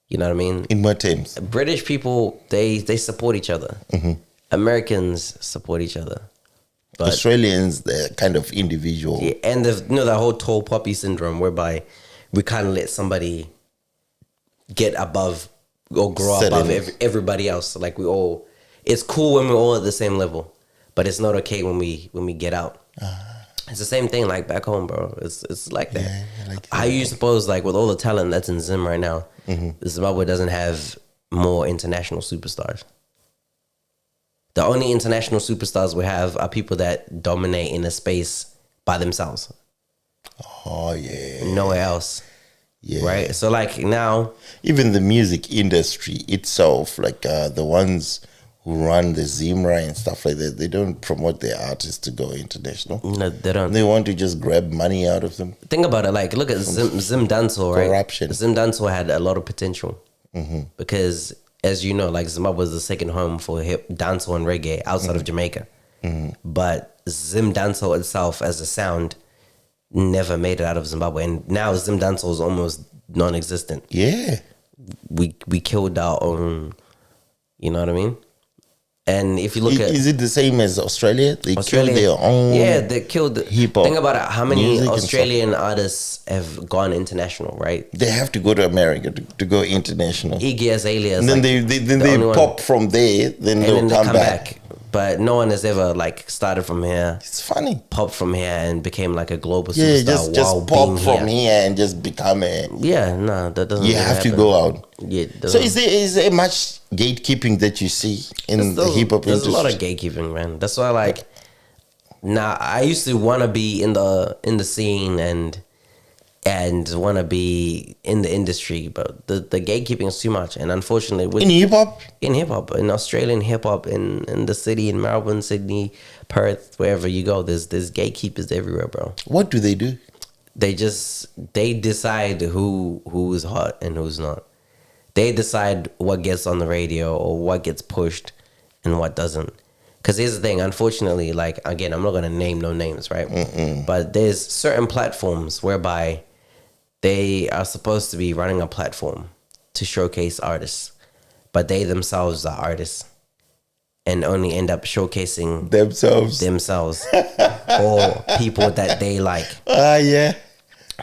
You know what I mean? In what terms? British people, they support each other. Americans support each other. But Australians, they're kind of individual. Yeah, and the whole tall poppy syndrome, whereby we can't let somebody get above or grow Certain. above everybody else. Like we all, it's cool when we're all at the same level, but it's not okay when we get out. It's the same thing like back home, bro. It's like that. Yeah, like How you suppose, like with all the talent that's in Zim right now, Zimbabwe doesn't have more international superstars. The only international superstars we have are people that dominate in a space by themselves. Oh yeah. Nowhere else. Yeah. Right? So like now, Even the music industry itself, like the ones who run the Zimra and stuff like that, they don't promote their artists to go international. no, they don't. They want to just grab money out of them. Think about it. Like, look at Zim Dancehall, right? Corruption. Zim Dancehall had a lot of potential because, as you know, like Zimbabwe was the second home for hip dancehall and reggae outside of Jamaica. But Zim Dancehall itself, as a sound, never made it out of Zimbabwe, and now Zim Dancehall is almost non-existent. Yeah. We killed our own. You know what I mean? And if you look at Is it the same as Australia? They kill their own. Yeah, they killed hip-hop Think about it. How many music and Australian artists have gone international, right? They have to go to America to go international. Iggy Azalea, And then they pop from there, then and they'll then they come come back. back. But no one has ever like started from here, It's funny. popped from here, and became like a global Yeah, superstar just while pop being from here. here and just become a. Yeah, no, that doesn't. You really have to happen. go out. Yeah, it So doesn't. is there much gatekeeping that you see in the hip hop There's industry? a lot of gatekeeping, man. That's why, like, now I used to want to be in the scene and want to be in the industry, but the gatekeeping is too much. And unfortunately, with in hip hop? in hip hop, in Australian hip hop, in the city, in Melbourne, Sydney, Perth, wherever you go, there's gatekeepers everywhere, bro. What do they do? They decide who's hot and who's not. They decide what gets on the radio or what gets pushed and what doesn't. Because here's the thing, unfortunately, like, again, I'm not going to name no names, right? But there's certain platforms whereby they are supposed to be running a platform to showcase artists, but they themselves are artists and only end up showcasing Themselves. or people that they like. Yeah.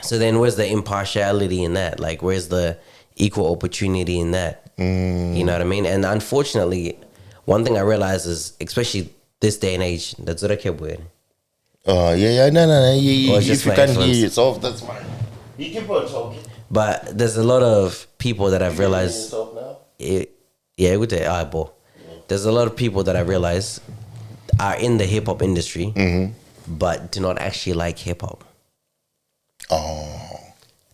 So then where's the impartiality in that? Like, where's the equal opportunity in that? You know what I mean? And unfortunately, one thing I realize is, especially this day and age, that's what I kept with. Yeah. No. Or If just you my can't hear influence. yourself, that's fine. You keep on talking. But there's a lot of people that I've realized. Yourself now? Yeah, good day. All right, boy. There's a lot of people that I realize are in the hip hop industry, but do not actually like hip hop. Oh.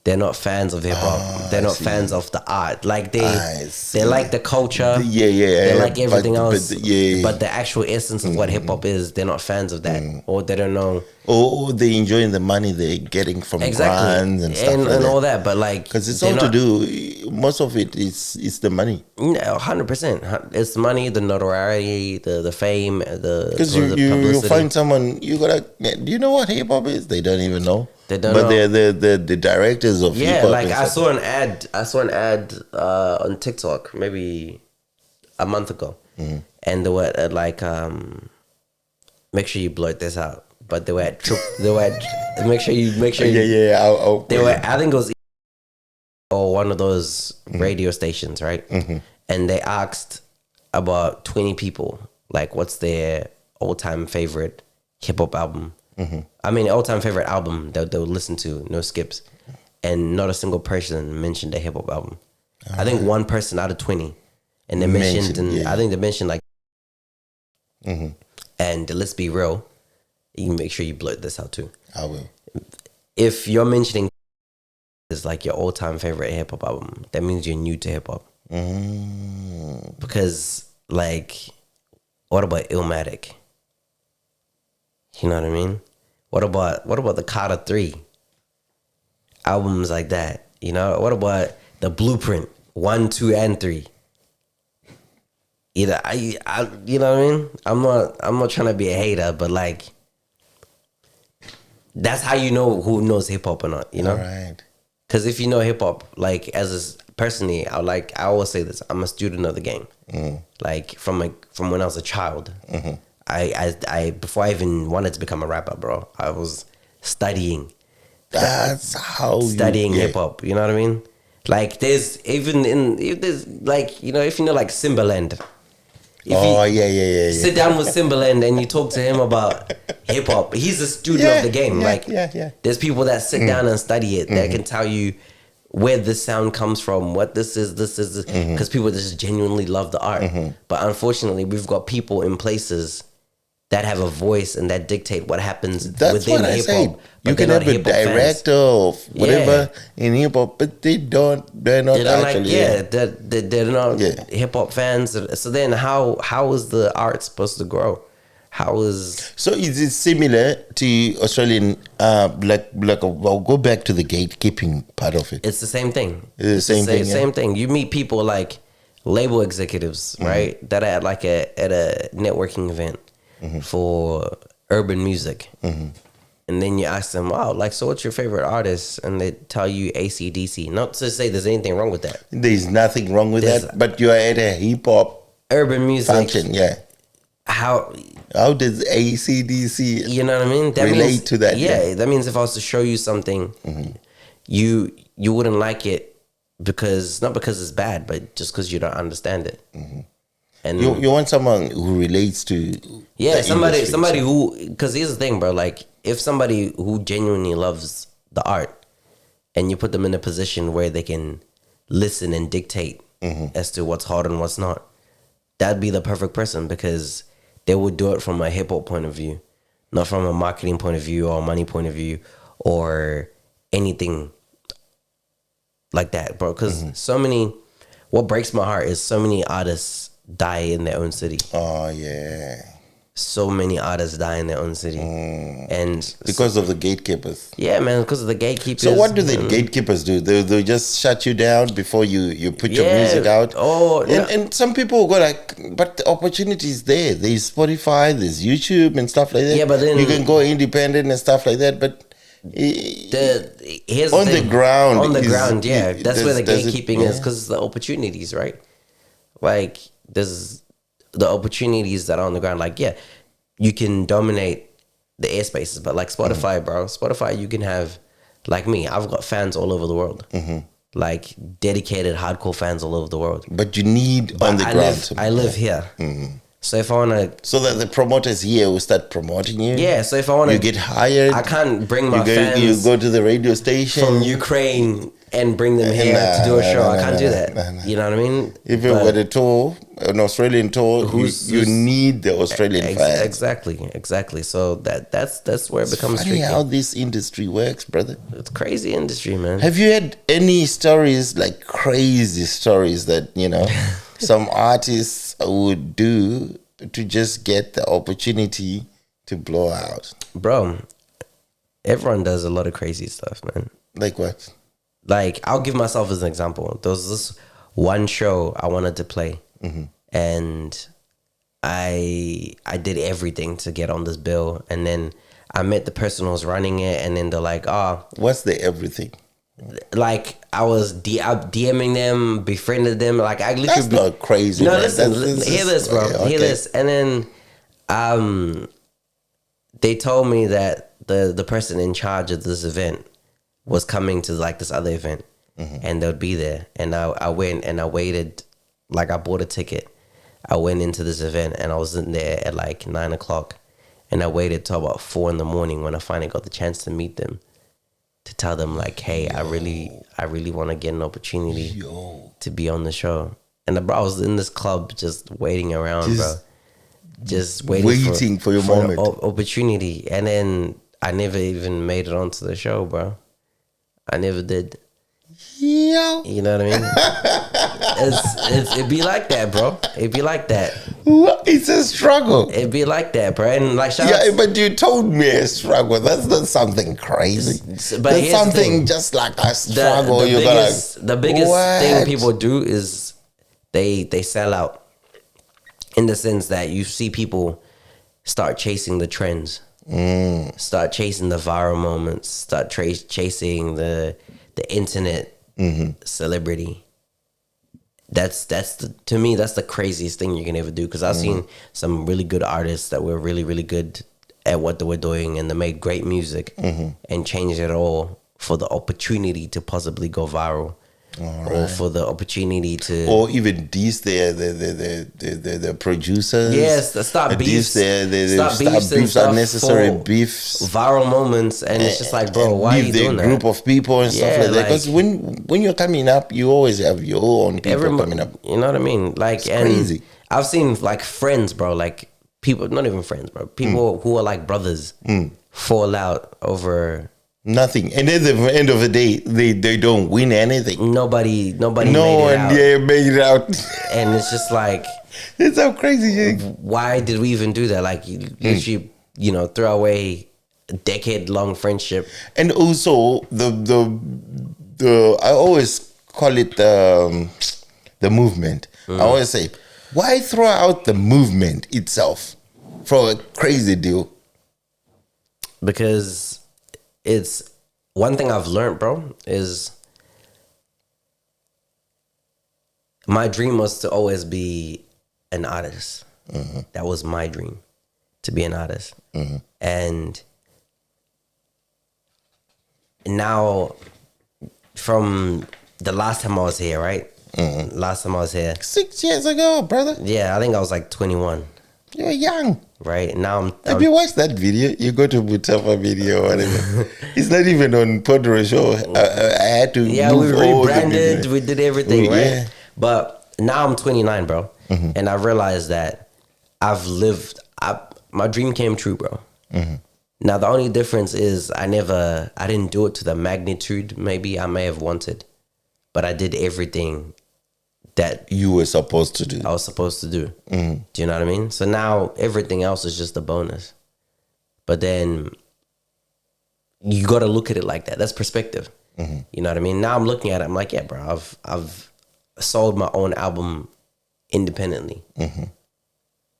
They're not fans of hip hop. They're not fans of the art. Like I see. they like the culture. Yeah. They like everything but, else. But, But the actual essence of what hip hop is, they're not fans of that, or they don't know or they enjoying the money they're getting from brands and stuff like and that. all that. But like, Because it's they're all to not- do. Most of it is the money. 100%. It's money, the notoriety, the fame, the Because the you publicity. find someone, you gotta. Do you know what hip hop is? They don't even know. They don't but know. they're the directors of hip Yeah, hop. like and I stuff. saw an ad on TikTok maybe a month ago, and they were at like make sure you blurt this out, but they were at make sure you Yeah. I'll they were, I think it was or one of those radio stations, right? And they asked about 20 people like what's their all-time favorite hip hop album. I mean, all-time favorite album that they would listen to, no skips, and not a single person mentioned a hip hop album. I think one person out of 20, and they mentioned, yeah. I think they mentioned like, and let's be real, you make sure you blurt this out too. I will. If you're mentioning is like your all-time favorite hip hop album, that means you're new to hip hop. Because like, what about Illmatic? You know what I mean? What about the Carter 3? Albums like that. You know, what about the Blueprint 1, 2, and 3? Either I you know what I mean? I'm not trying to be a hater, but like that's how you know who knows hip hop or not, you know? All right. Because if you know hip hop, like personally, I always say this: I'm a student of the game. Like from when I was a child, I before I even wanted to become a rapper, bro, I was studying That's how studying you, hip hop. You know what I mean? Like there's even in if there's like if you know like Timbaland. If Oh you yeah. sit down with Timbaland and you talk to him about hip hop, he's a student Yeah, of the game. yeah, Like yeah. there's people that sit down and study it that can tell you where this sound comes from, what this is, because people just genuinely love the art. But unfortunately, we've got people in places that have a voice and that dictate what happens That's within what I hip said. hop. You can have a director of whatever in hip hop, but they're not They're not actually. they're not Yeah. hip hop fans. So then how is the art supposed to grow? How is So is it similar to Australian? I'll go back to the gatekeeping part of it. it's the same thing? It's the same thing, yeah. Same thing. You meet people like label executives, right? That are at at a networking event for urban music. And then you ask them, wow, like, so what's your favorite artist? And they tell you AC/DC. Not to say there's anything wrong with that. There's nothing wrong with that, but you are at a hip hop Urban music. function, yeah. How does ACDC you know what I mean? That relate means, to that? Yeah, that means if I was to show you something, you wouldn't like it not because it's bad, but just because you don't understand it. And You want someone who relates to somebody who, because here's the thing, bro. Like if somebody who genuinely loves the art, and you put them in a position where they can listen and dictate as to what's hard and what's not, that'd be the perfect person because they would do it from a hip hop point of view, not from a marketing point of view or money point of view or anything like that, bro. Because what breaks my heart is so many artists die in their own city. Oh yeah. So many artists die in their own city, and Because of the gatekeepers. Yeah, man, because of the gatekeepers. So what do the gatekeepers do? They just shut you down before you put your music out. Oh, and some people go like, but the opportunity is there. There's Spotify, there's YouTube and stuff like that. Yeah, but then you can go independent and stuff like that. But here's on the ground, that's where the gatekeeping is because it's the opportunities, right? Like there's the opportunities that are on the ground. Like you can dominate the airspaces, but like Spotify, bro, Spotify, you can have, like me, I've got fans all over the world, like dedicated hardcore fans all over the world. But you need on the ground. I live here, so if I want to, so that the promoters here will start promoting you. Yeah, so if I want to, you get hired. I can't bring my fans. You go to the radio station from Ukraine and bring them here to do a show. I can't do that. You know what I mean? If you've got a tour, an Australian tour, you need the Australian fans. Exactly. So that's where it becomes funny tricky. How this industry works, brother. It's crazy industry, man. Have you had any stories, like crazy stories that, some artists would do to just get the opportunity to blow out? Bro, everyone does a lot of crazy stuff, man. Like what? Like, I'll give myself as an example. There was this one show I wanted to play, and I did everything to get on this bill, and then I met the person who was running it, and then they're like, what's the everything? Like, I was DMing them, befriended them. Like, I literally... That's not crazy, No, man. listen, hear this, bro. Okay. Hear this. And then they told me that the person in charge of this event was coming to like this other event, and they would be there. And I went and I waited, like I bought a ticket. I went into this event and I was in there at like 9 o'clock, and I waited till about 4 in the morning when I finally got the chance to meet them, to tell them like, hey, I really want to get an opportunity to be on the show. And I was in this club just waiting around, bro. Just waiting for your moment. Opportunity. And then I never even made it onto the show, bro. I never did. Yo. You know what I mean? It'd be like that, bro. It'd be like that. What? It's a struggle. It'd be like that, bro. And like, but you told me a struggle. That's not something crazy. But that's something just like a struggle. The biggest thing people do is they sell out. In the sense that you see people start chasing the trends, start chasing the viral moments, start chasing the internet celebrity. To me, that's the craziest thing you can ever do. Because I've seen some really good artists that were really, really good at what they were doing, and they made great music and changed it all for the opportunity to possibly go viral. Or for the opportunity to, or even these the producers. Yes, start beefs, start beefs, unnecessary beefs, viral moments, and it's just like, bro, why are you doing that? Group of people and stuff like that. Because when you're coming up, you always have your own people coming up. You know what I mean? Like, it's crazy. I've seen like friends, bro, like people, not even friends, bro, people who are like brothers fall out over nothing, and at the end of the day, they don't win anything. Nobody no made one made it out. And it's just like, it's so crazy. Why did we even do that? Like, literally, throw away a decade-long friendship. And also the I always call it the movement. I always say, why throw out the movement itself for a crazy deal? Because it's one thing I've learned, bro, is my dream was to always be an artist. That was my dream, to be an artist. And now, from the last time I was here, right? Last time I was here, 6 years ago, brother. Yeah, I think I was like 21. You were young. Right now, have you watched that video? You go to Mutapa video or whatever. It's not even on Podro show. I had to. Yeah, we rebranded. We did everything, right? Yeah. But now I'm 29, bro, and I realized that I've lived. My dream came true, bro. Now the only difference is I didn't do it to the magnitude maybe I may have wanted, but I did everything that you were supposed to do. I was supposed to do. Do you know what I mean? So now everything else is just a bonus. But then you got to look at it like that. That's perspective. You know what I mean? Now I'm looking at it. I'm like, yeah, bro. I've sold my own album independently,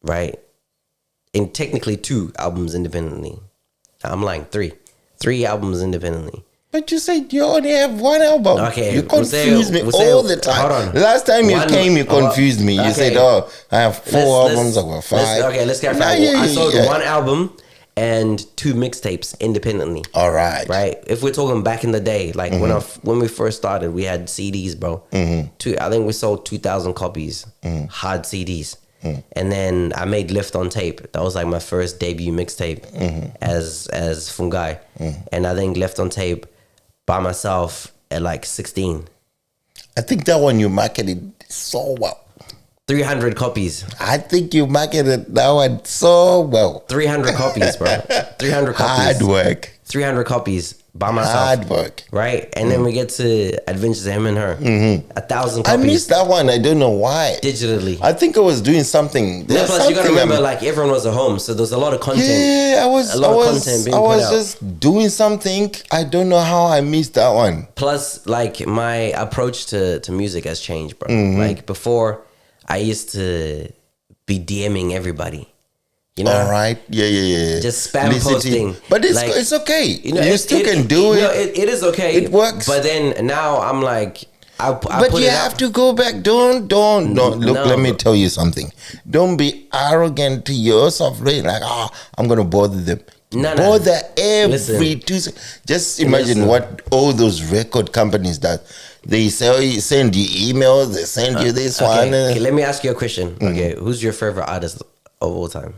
right? And technically 2 albums independently. I'm lying, 3 albums independently. But you said you only have 1 album. Okay, you confuse me all the time. Hold on. Last time you came, you confused me. You said, "Oh, I have 4 albums. I got 5." Let's clarify. I sold 1 album and 2 mixtapes independently. All right. Right. If we're talking back in the day, like when we first started, we had CDs, bro. I think we sold 2,000 copies, hard CDs. And then I made Lift on Tape. That was like my first debut mixtape as Fungai. And I think Left on Tape by myself at like 16. I think that one you marketed so well. 300 copies. I think you marketed that one so well. 300 copies, bro. 300 copies. Hard work. 300 copies by myself. Hard work. Right? And then we get to Adventures of Him and Her. 1,000 copies. I missed that one. I don't know why. Digitally. I think I was doing something. Plus, you got to remember, like, everyone was at home, so there's a lot of content. Yeah, I was just doing something. I don't know how I missed that one. Plus, like, my approach to music has changed, bro. Like, before, I used to be DMing everybody. You know? All right. Yeah. Just spam posting. But it's okay. You still can do it. It is okay. It works. But then now I'm like, but you have to go back. Don't. Look, let me tell you something. Don't be arrogant to yourself. Like, I'm going to bother them. Bother every Tuesday. Just imagine what all those record companies that they send you emails, they send you this one. Okay, let me ask you a question. Okay, who's your favorite artist of all time?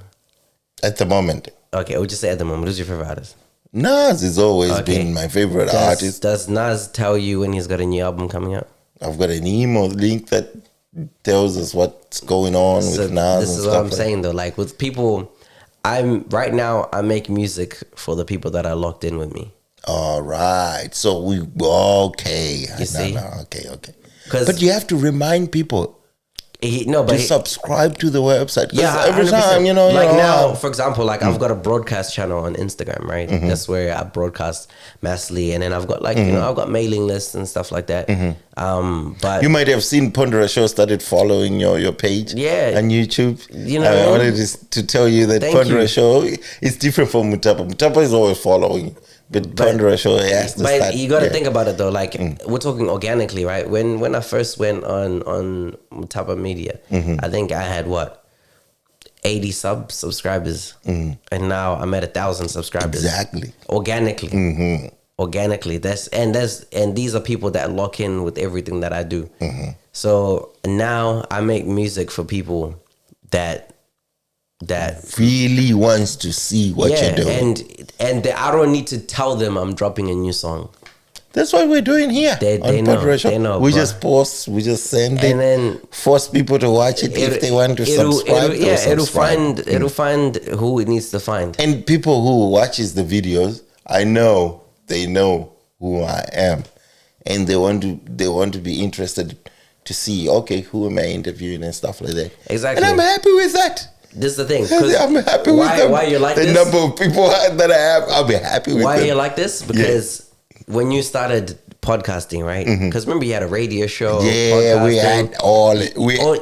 At the moment. Okay, we'll just say at the moment. Who's your favorite artist? Nas has always been my favorite artist. Does Nas tell you when he's got a new album coming out? I've got an email link that tells us what's going on with Nas. This is what I'm saying though. Like with people, I make music for the people that are locked in with me. All right. So okay. You see? Okay. But you have to remind people. Subscribe to the website. Yeah, every 100%. Time, now, for example, like I've got a broadcast channel on Instagram, right? That's where I broadcast massively, and then I've got I've got mailing lists and stuff like that. But you might have seen Pondera Show started following your page, on YouTube. I wanted to tell you that Pondera Show is different from Mutapa. Mutapa is always following. But Pondera Show has to start. You got to think about it though. Like we're talking organically, right? When I first went on Mutapa Media, I think I had 80 subscribers, and now I'm at 1,000 subscribers. Exactly. Organically. Organically. And these are people that lock in with everything that I do. So now I make music for people that really wants to see what you're doing. and I don't need to tell them I'm dropping a new song. That's what we're doing here. They know. We bro. just post, we just send it, And then force people to watch it if they want to subscribe. It'll find who it needs to find. And people who watches the videos, I know they know who I am, and they want to be interested to see, okay, who am I interviewing and stuff like that. Exactly. And I'm happy with that. This is the thing. I'm happy with them. Why you like the this? number of people that I have, I'll be happy with why them. you like this? Because when you started podcasting, right? Because remember you had a radio show. Yeah, we had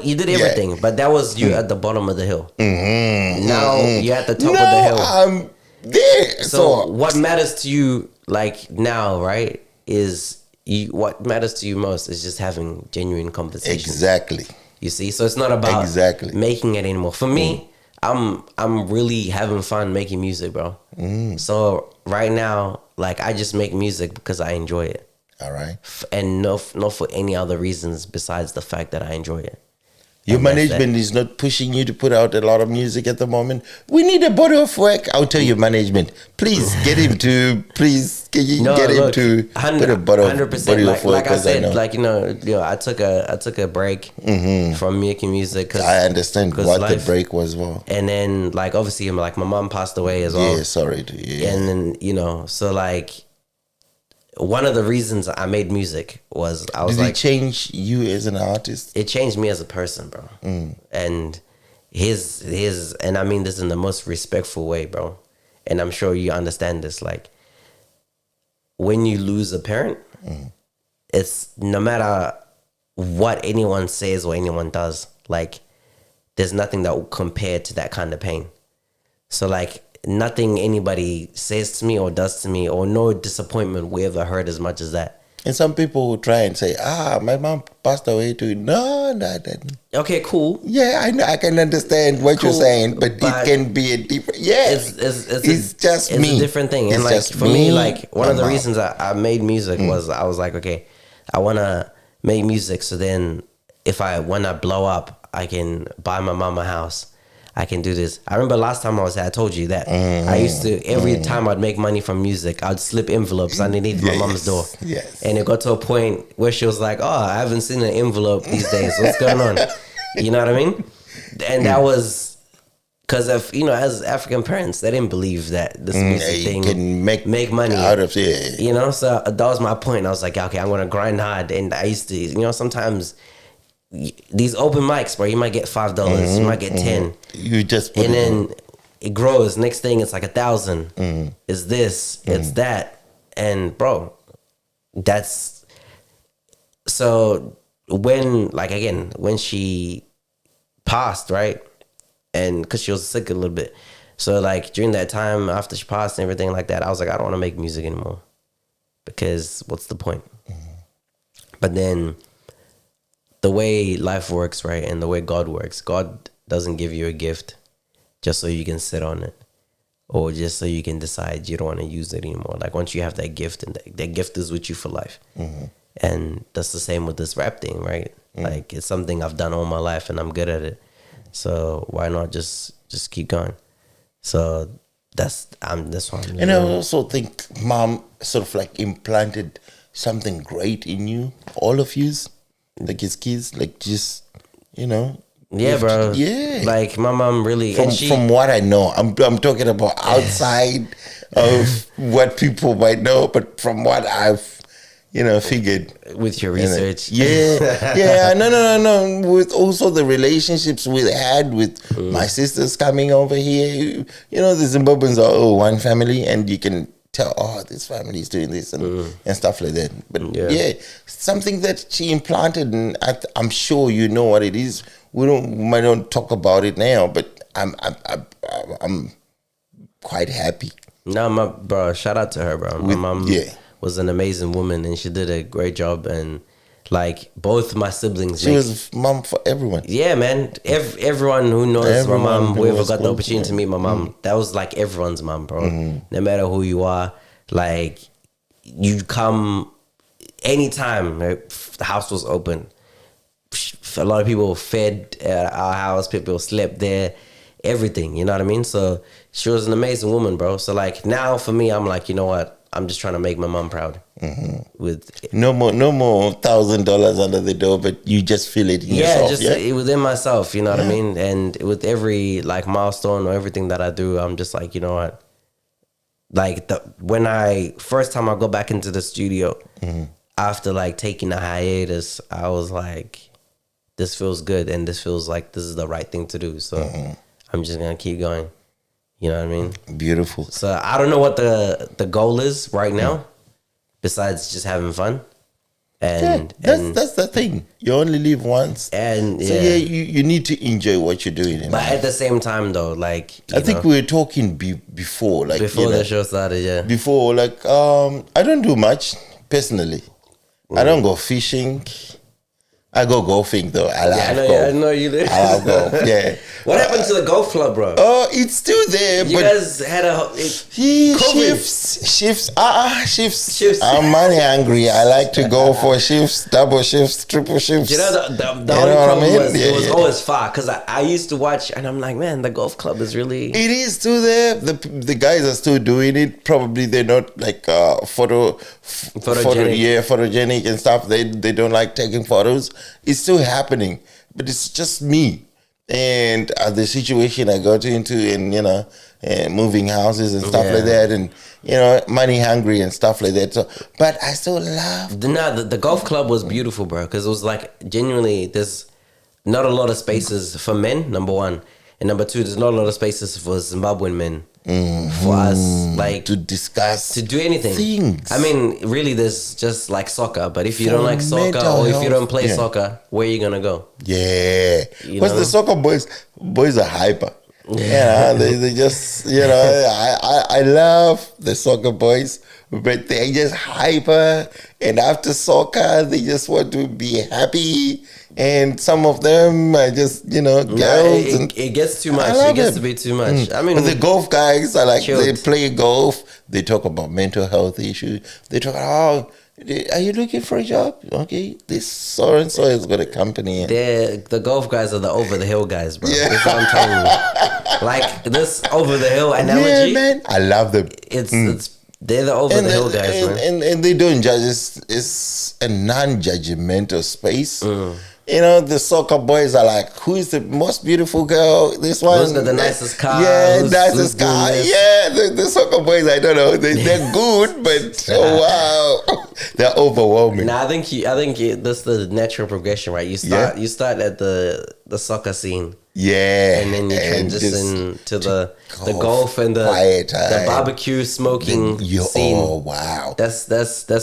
you did everything, but that was you at the bottom of the hill. Now you're at the top of the hill. I'm there. So what matters to you, like now, right? Is what matters to you most is just having genuine conversation. Exactly. You see, so it's not about making it anymore. For me, I'm really having fun making music, bro. So right now, like I just make music because I enjoy it. All right. And not for any other reasons besides the fact that I enjoy it. Your management is not pushing you to put out a lot of music at the moment. We need a body of work. I'll tell your management, please get him to. Please get him to put a body of work. Like I said, like you know, I took a break from making music. Cause, I understand what the break was for. And then, like obviously, like my mom passed away as well. Yeah, sorry. And then so like. One of the reasons I made music was I was Did it change you as an artist? It changed me as a person, bro. And his and I mean this in the most respectful way, bro. And I'm sure you understand this. Like when you lose a parent, it's no matter what anyone says or anyone does, like there's nothing that will compare to that kind of pain. So like nothing anybody says to me or does to me or no disappointment will ever hurt as much as that. And some people will try and say, my mom passed away too. No, I didn't. Okay, cool. Yeah, I know. I can understand what you're saying, but it can be a different. Yeah, it's just me. It's a different thing. And like for me, like one of the reasons I made music was I was like, okay, I want to make music so then when I blow up, I can buy my mom a house. I can do this. I remember last time I told you that I used to, every time I'd make money from music, I'd slip envelopes underneath my mom's door. Yes. And it got to a point where she was like, I haven't seen an envelope these days. What's going on? You know what I mean? And that was because of, as African parents, they didn't believe that this music thing can make money out of it. So that was my point. I was like, okay, I'm going to grind hard. And I used to, sometimes these open mics, bro, you might get $5, you might get 10. You just and then it grows. Next thing, it's like 1,000. It's this, it's that, and bro, that's so. When she passed, right, and because she was sick a little bit, so like during that time after she passed and everything like that, I was like, I don't want to make music anymore because what's the point? But then. The way life works, right, and the way God works, God doesn't give you a gift just so you can sit on it or just so you can decide you don't want to use it anymore. Like once you have that gift, and that gift is with you for life. And that's the same with this rap thing, right? Like it's something I've done all my life and I'm good at it. So why not just keep going? So that's what I'm doing. And I also think mom sort of like implanted something great in you, all of yous. Like his kids, like just, Yeah, bro. Yeah. Like my mom really. From what I know, I'm talking about outside of what people might know, but from what I've, figured. With your research. Yeah. No. With also the relationships we had with my sisters coming over here. The Zimbabweans are one family, and you can tell, this family is doing this and stuff like that. But something that she implanted, and I'm sure you know what it is. We might not talk about it now, but I'm quite happy. No, shout out to her, bro. My mom was an amazing woman, and she did a great job. And Like both my siblings. She was mom for everyone. Yeah, man. Everyone who knows Everyone my mom, who whoever was got the close, opportunity to yeah. meet my mom, that was like everyone's mom, bro. No matter who you are, like you come anytime. Right? The house was open. A lot of people fed at our house. People slept there. Everything, you know what I mean? So she was an amazing woman, bro. So like now for me, I'm like, you know what? I'm just trying to make my mom proud. With No more $1,000 under the door, but you just feel it in yourself. just within myself, you know what I mean? And with every like milestone or everything that I do, I'm just like, you know what? Like when I first time I go back into the studio after like taking a hiatus, I was like, this feels good and this feels like this is the right thing to do. So I'm just gonna keep going. You know what I mean? Beautiful. So I don't know what the goal is right now, besides just having fun. And that's the thing. You only live once, and so you need to enjoy what you're doing. But at the same time, though, like I think we were talking before, like before the show started, before, like I don't do much personally. I don't go fishing. I go golfing though. I love golf. I know you did. I love golf. Yeah. What happened to the golf club, bro? Oh, it's still there. You but guys had shifts. Shifts. I'm money hungry. I like to go for shifts, double shifts, triple shifts. You know the only problem was it was always far because I used to watch and I'm like, man, the golf club is really. It is still there. The guys are still doing it. Probably they're not like photogenic and stuff. They don't like taking photos. It's still happening, but it's just me and the situation I got into, and and moving houses and stuff like that, and money hungry and stuff like that. So, but I still love. The golf club was beautiful, bro, because it was like genuinely there's not a lot of spaces for men. Number one, and number two, there's not a lot of spaces for Zimbabwean men. For us, like to discuss, to do anything. Things. I mean, really, there's just like soccer. But if you don't like soccer or if you don't play soccer, where are you gonna go? Yeah, because the soccer boys are hyper. Yeah, they just I love the soccer boys, but they're just hyper. And after soccer, they just want to be happy. And some of them are just, girls. It gets too much. It gets to be too much. I mean, but the golf guys are like, chilled. they play golf. They talk about mental health issues. They talk about, are you looking for a job? Okay, this so-and-so has got a company. The golf guys are the over-the-hill guys, bro. Yeah. That's what I'm telling you. Like, this over-the-hill analogy. Yeah, man. I love them. It's they're the over-the-hill guys, man. And they don't judge. It's a non-judgmental space. The soccer boys are like, who is the most beautiful girl? This one. Who's got the nicest car? Yeah, nicest car. Yeah, the soccer boys, I don't know. They're good, but wow. They're overwhelming. Nah, I think that's the natural progression, right? You start at the soccer scene. Yeah. And then you transition to the golf and the barbecue smoking scene. Oh wow. That's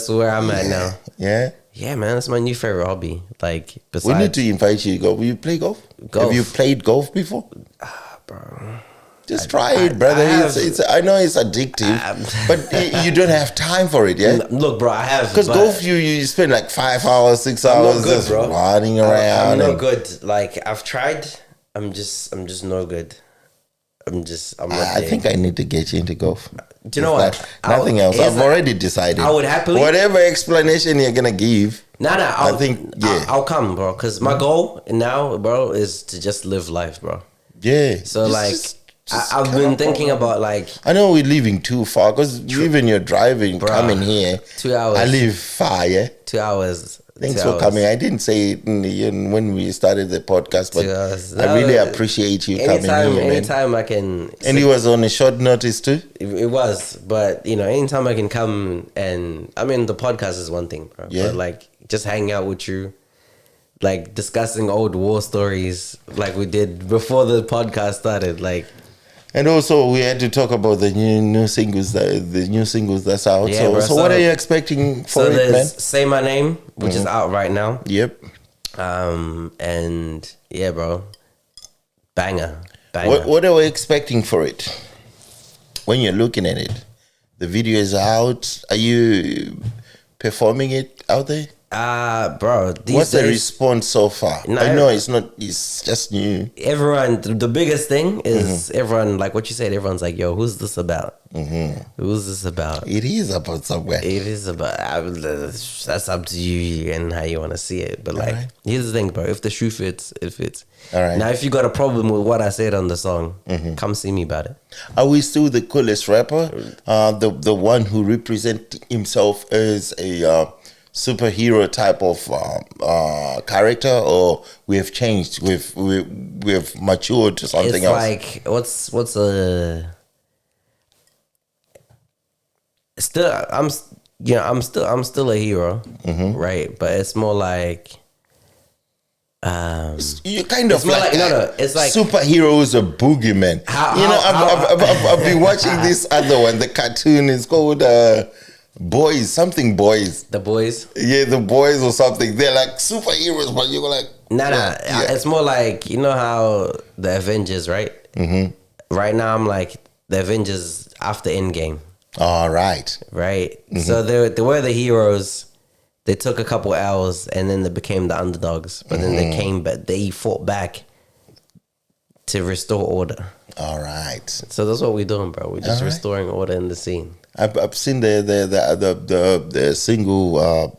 where I'm at now. Yeah. Yeah, man, that's my new favorite hobby. Like, besides, we need to invite you to go. Will you play golf? Have you played golf before? Bro. Just try it, brother. I know it's addictive, but you don't have time for it, yeah? Look, bro, I have. Because golf, you spend like 5 hours, 6 hours good, just bro. running around. I'm not good. Like, I've tried. I'm just no good. I'm not I think I need to get you into golf. Do you know what? Nothing else. I've already decided. I would happily. Whatever explanation you're going to give. I'll come, bro. Because my goal now, bro, is to just live life, bro. Yeah. So, I've been thinking about, like... I know we're leaving too far. Because even you're driving, coming here. 2 hours. I live far, yeah? 2 hours. Thanks for coming. I didn't say it when we started the podcast, but I really appreciate you coming here, man. Anytime I can... And it was on a short notice too? It was, but, anytime I can come and... I mean, the podcast is one thing, bro. Yeah. But, just hang out with you, discussing old war stories like we did before the podcast started, And also, we had to talk about the new singles that's out. Yeah, bro, so what are you expecting for it, man? Say My Name, which is out right now. Yep. And yeah, bro, banger. What are we expecting for it? When you're looking at it, the video is out. Are you performing it out there? Bro, these What's the days, response so far? No, I know it's not. It's just new. everyone, the biggest thing is everyone, like what you said, everyone's like, yo, who's this about? Who's this about? It is about somewhere. It is about, that's up to you and how you want to see it. But like, right. here's the thing, bro. If the shoe fits, it fits. All right. Now, if you got a problem with what I said on the song, come see me about it. Are we still the coolest rapper? The one who represent himself as a superhero type of character, or we have changed? We have matured to something It's else. like, what's a... Still, I'm still a hero, right? But it's more like, You kind of it's more like it's like superheroes or boogeyman. I've been watching this other one. The cartoon is called Boys, something Boys. The Boys. Yeah, the Boys or something. They're like superheroes, but you're like, Nah. yeah. It's more like, you know how the Avengers, right? Right now, I'm like the Avengers after Endgame, All right. right? So they were the heroes. They took a couple L's and then they became the underdogs. But then they came back. They fought back to restore order. All right. So that's what we're doing, bro. We're just All right. restoring order in the scene. I've seen the single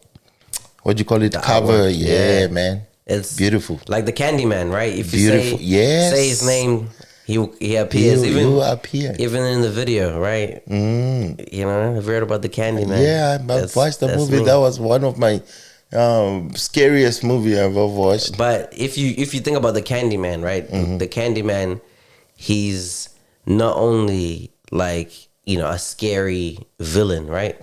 what do you call it, cover? artwork, Yeah, man. It's Beautiful. like the Candyman, right? If you Beautiful. Yes. say his name, he appears. You appear. Even in the video, right? You know, have you heard about the Candyman? Yeah, I've watched the movie. me. That was one of my scariest movie I've ever watched. But if you think about the Candyman, right? The Candyman, he's not only like, you know, a scary villain, right?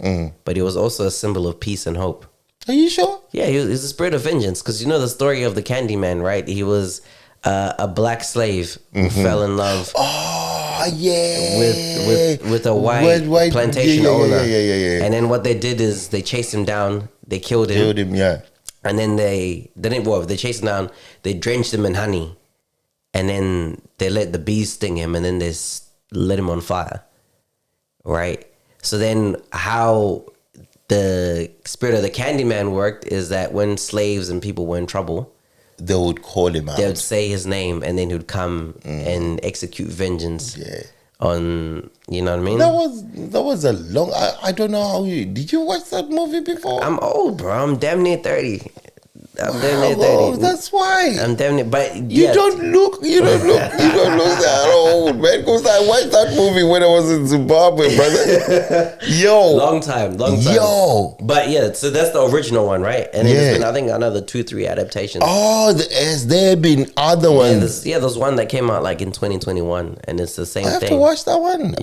But he was also a symbol of peace and hope. Are you sure? Yeah, he's a spirit of vengeance. Because you know the story of the Candyman, right? He was a black slave who fell in love Oh yeah, with a white plantation owner. Yeah. And then what they did is they chased him down, they killed him, Killed him. Yeah. and then they chased him down, they drenched him in honey, and then they let the bees sting him, and then they lit him on fire. Right. So then how the spirit of the Candyman worked is that when slaves and people were in trouble, They would call him out. they would say his name, and then he would come and execute vengeance on, you know what I mean? That was a long. I don't know how you did. You watch that movie before? I'm old, bro. I'm damn near 30. I'm damn near 30. Oh, that's why. I'm damn near, but You don't look that old, man. Because I watched that movie when I was in Zimbabwe, brother. Yo, long time. Yo. But yeah, so that's the original one, right? And then there's been, I think, another 2-3 adaptations. Oh, has there been other ones? There's one that came out like in 2021, and it's the same I have thing. to watch that one.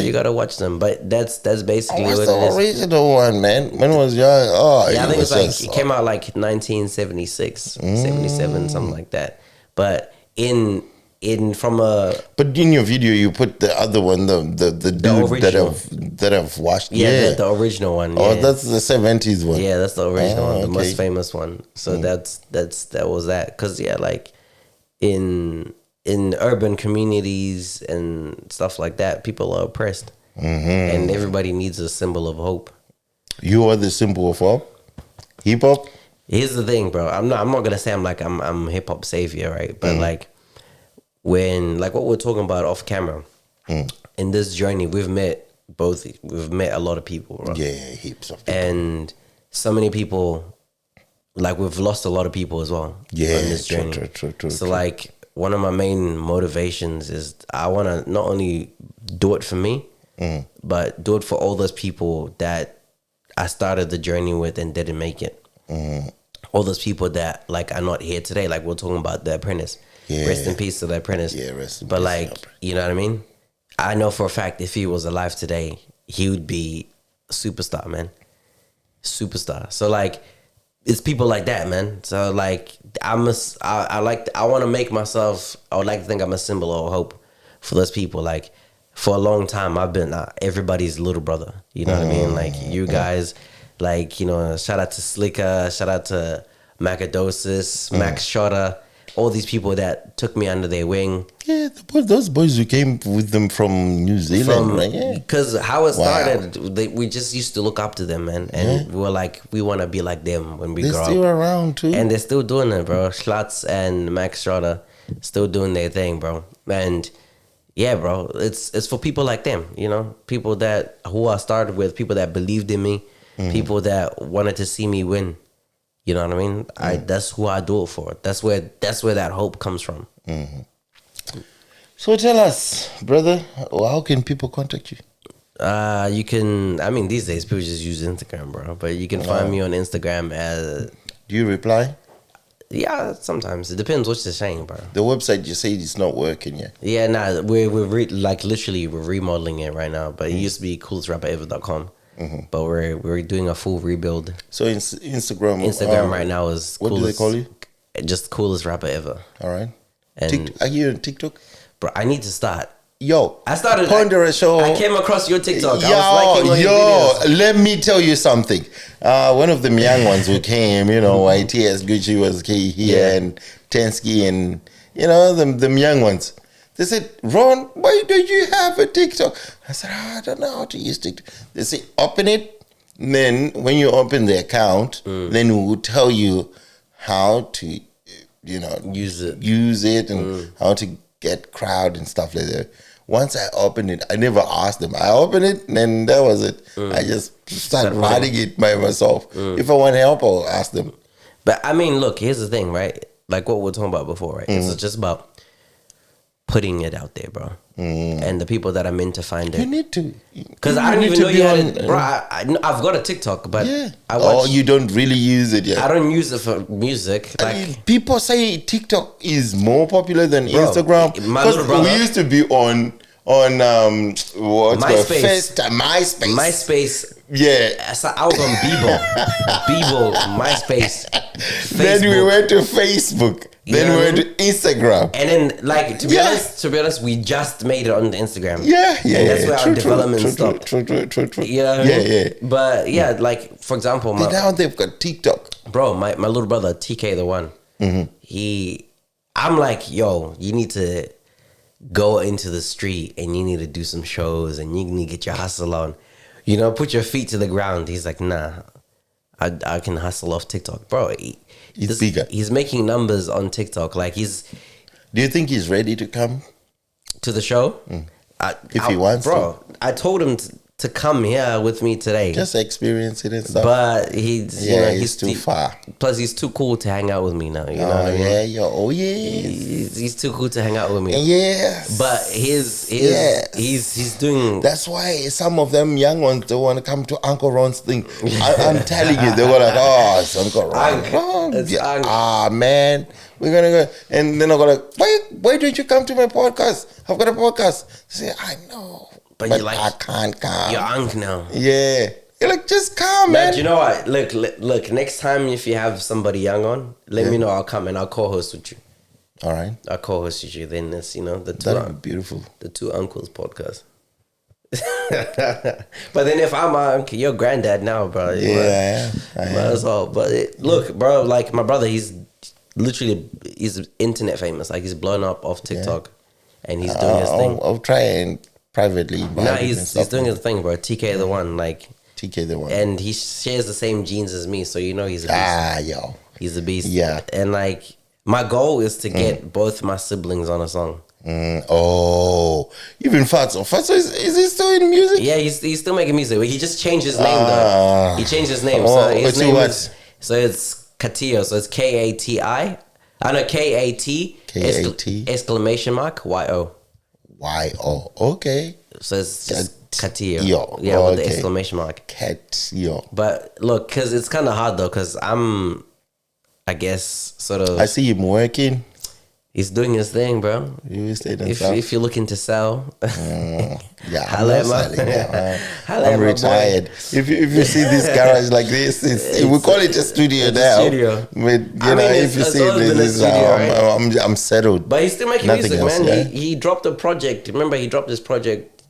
You gotta watch them, but that's basically What's what the it is. original one, man? When I was young, Yeah, I think it's like it came out like 1976, 77, something like that. But But in your video, you put the other one, the dude original. that I've watched. the original one. Oh, Yeah. that's the 70s one. Yeah, that's the original one, the okay. most famous one. So that was that. Because yeah, like in urban communities and stuff like that, people are oppressed, and everybody needs a symbol of hope. You are the symbol of what? Hip hop. Here's the thing, bro. I'm not gonna say I'm hip hop savior, right? But like when like what we're talking about off camera, in this journey, we've met a lot of people, right? Yeah, heaps of people. And so many people, like we've lost a lot of people as well. Yeah, on this journey. true. So like one of my main motivations is I want to not only do it for me, but do it for all those people that I started the journey with and didn't make it. All those people that like are not here today, like we're talking about The Apprentice. Yeah. Rest in peace to The Apprentice. Yeah, rest in but peace, like, you know what I mean? I know for a fact if he was alive today, he would be a superstar, man. Superstar. So like, it's people like that, man. So like, I want to make myself, I would like to think I'm a symbol of hope for those people. Like, for a long time, I've been everybody's little brother. You know what I mean? Like, you guys, like, you know, shout out to Slicker, shout out to Macadosis, Max Shotta. all these people that took me under their wing. Yeah, those boys who came with them from New Zealand, right? Yeah. Because how it started, we just used to look up to them, man. And we were like, we want to be like them when we grow up. They're still around, too. And they're still doing it, bro. Schlotz and Max Schroeder still doing their thing, bro. And yeah, bro, it's for people like them, you know? People who I started with, people that believed in me, people that wanted to see me win. You know what I mean? That's who I do it for. That's where that hope comes from. So tell us, brother, how can people contact you? You can. I mean, these days people just use Instagram, bro. But you can find me on Instagram as. Do you reply? Yeah, sometimes it depends what you're saying, bro. The website you say it's not working yet. Yeah, nah, we're literally we're remodeling it right now. But it used to be coolestRapperEver.com. But we're doing a full rebuild. So Instagram right now is what do they call you? Just coolest rapper ever. All right. And are you on TikTok? Bro, I need to start. Yo, I started. Ponderous Show. I came across your TikTok. I was liking all your videos. Let me tell you something. One of them young ones who came, YTS Gucci was here and Tensky and them young ones. They said, Ron, why don't you have a TikTok? I said, I don't know how to use TikTok. They say, open it. And then when you open the account, then it will tell you how to, use it and how to get crowd and stuff like that. Once I opened it, I never asked them. I opened it and then that was it. I just started writing it by myself. If I want help, I'll ask them. But I mean, look, here's the thing, right? Like what we were talking about before, right? It's just about putting it out there, bro. And the people that are meant to find it. You need to. Because I don't even know you had it. Bro, I've got a TikTok, but you don't really use it yet. I don't use it for music. Like people say TikTok is more popular than Instagram. My little brother. We used to be on MySpace. MySpace. Yeah. So I was on Bebo, MySpace. Facebook. Then we went to Facebook. Then we went to Instagram. And then, like, to be honest, we just made it on the Instagram. Yeah. And that's where our development stopped. True. You know what I mean? But yeah, like, for example, now they've got TikTok. Bro, my little brother, TK the one, I'm like, yo, you need to go into the street and you need to do some shows and you need to get your hustle on. Put your feet to the ground. He's like, nah, I can hustle off TikTok. Bro, he's bigger. He's making numbers on TikTok. Like do you think he's ready to come to the show? If he wants to. I told him to come here with me today. Just experience it and stuff. But he's too far. Plus, he's too cool to hang out with me now. You know what I mean? He's too cool to hang out with me. Yes. But he's doing. That's why some of them young ones don't want to come to Uncle Ron's thing. I'm telling you, they were like, "Oh, it's Uncle Ron." Man, we're gonna go, and then I'm gonna. Why don't you come to my podcast? I've got a podcast. They say, I know. But you're like, I can't come. You're unk now. Yeah. You're like, just come, man. But you know what? Look, next time if you have somebody young on, let me know. I'll come and I'll co-host with you. All right. I'll co-host with you. Then it's, the two. That'd be beautiful. The two uncles podcast. But then if I'm uncle, you're granddad now, bro. I am. That's all. But look, bro, like my brother, he's internet famous. Like he's blown up off TikTok. And he's doing his thing. I'll try and privately. No, he's doing his thing, bro. TK the one, like TK the one, and he shares the same genes as me, so he's a beast. He's a beast. Yeah, and like my goal is to get both my siblings on a song. Even Fatso. Fatso is he still in music? Yeah, he's still making music. He just changed his name though. He changed his name, so his name is it's Katio. So it's Kati. I know K-A-T. Exclamation mark Y-O. Y-O. Okay. So it's just Katio. Yeah, with the exclamation mark. Katio. But look, because it's kind of hard though, because I guess, sort of. I see him working. He's doing his thing, bro. If you're looking to sell, I'm not selling. I'm retired. If you see this garage like this, we call it a studio now. Studio. But if you see this, right? I'm settled. But he's still making music, man. He dropped a project. Remember, he dropped this project.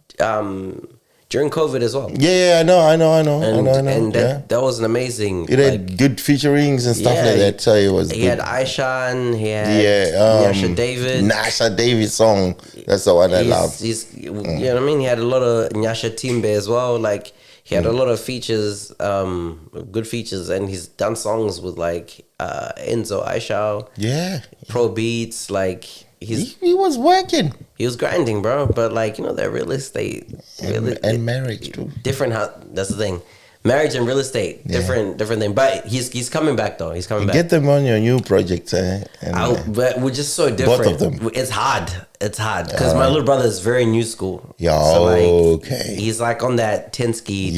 during COVID as well. Yeah, I know. And that was an amazing. It had good featurings and stuff like that. So it was. He good. had Aishan. He had Nyasha David. Nyasha David song. That's the one I love. You know what I mean? He had a lot of Nyasha Timbe as well. Like he had a lot of features, good features, and he's done songs with like Enzo Aishao. Yeah. Pro Beats, like he was working. He was grinding, bro. But like, you know, that real estate and marriage too. Different. That's the thing. Marriage and real estate, different thing. But he's coming back though. He's coming back. Get them on your new projects, but we're just so different. Both of them. It's hard because my little brother is very new school. Yeah, so like, okay. He's like on that Tensky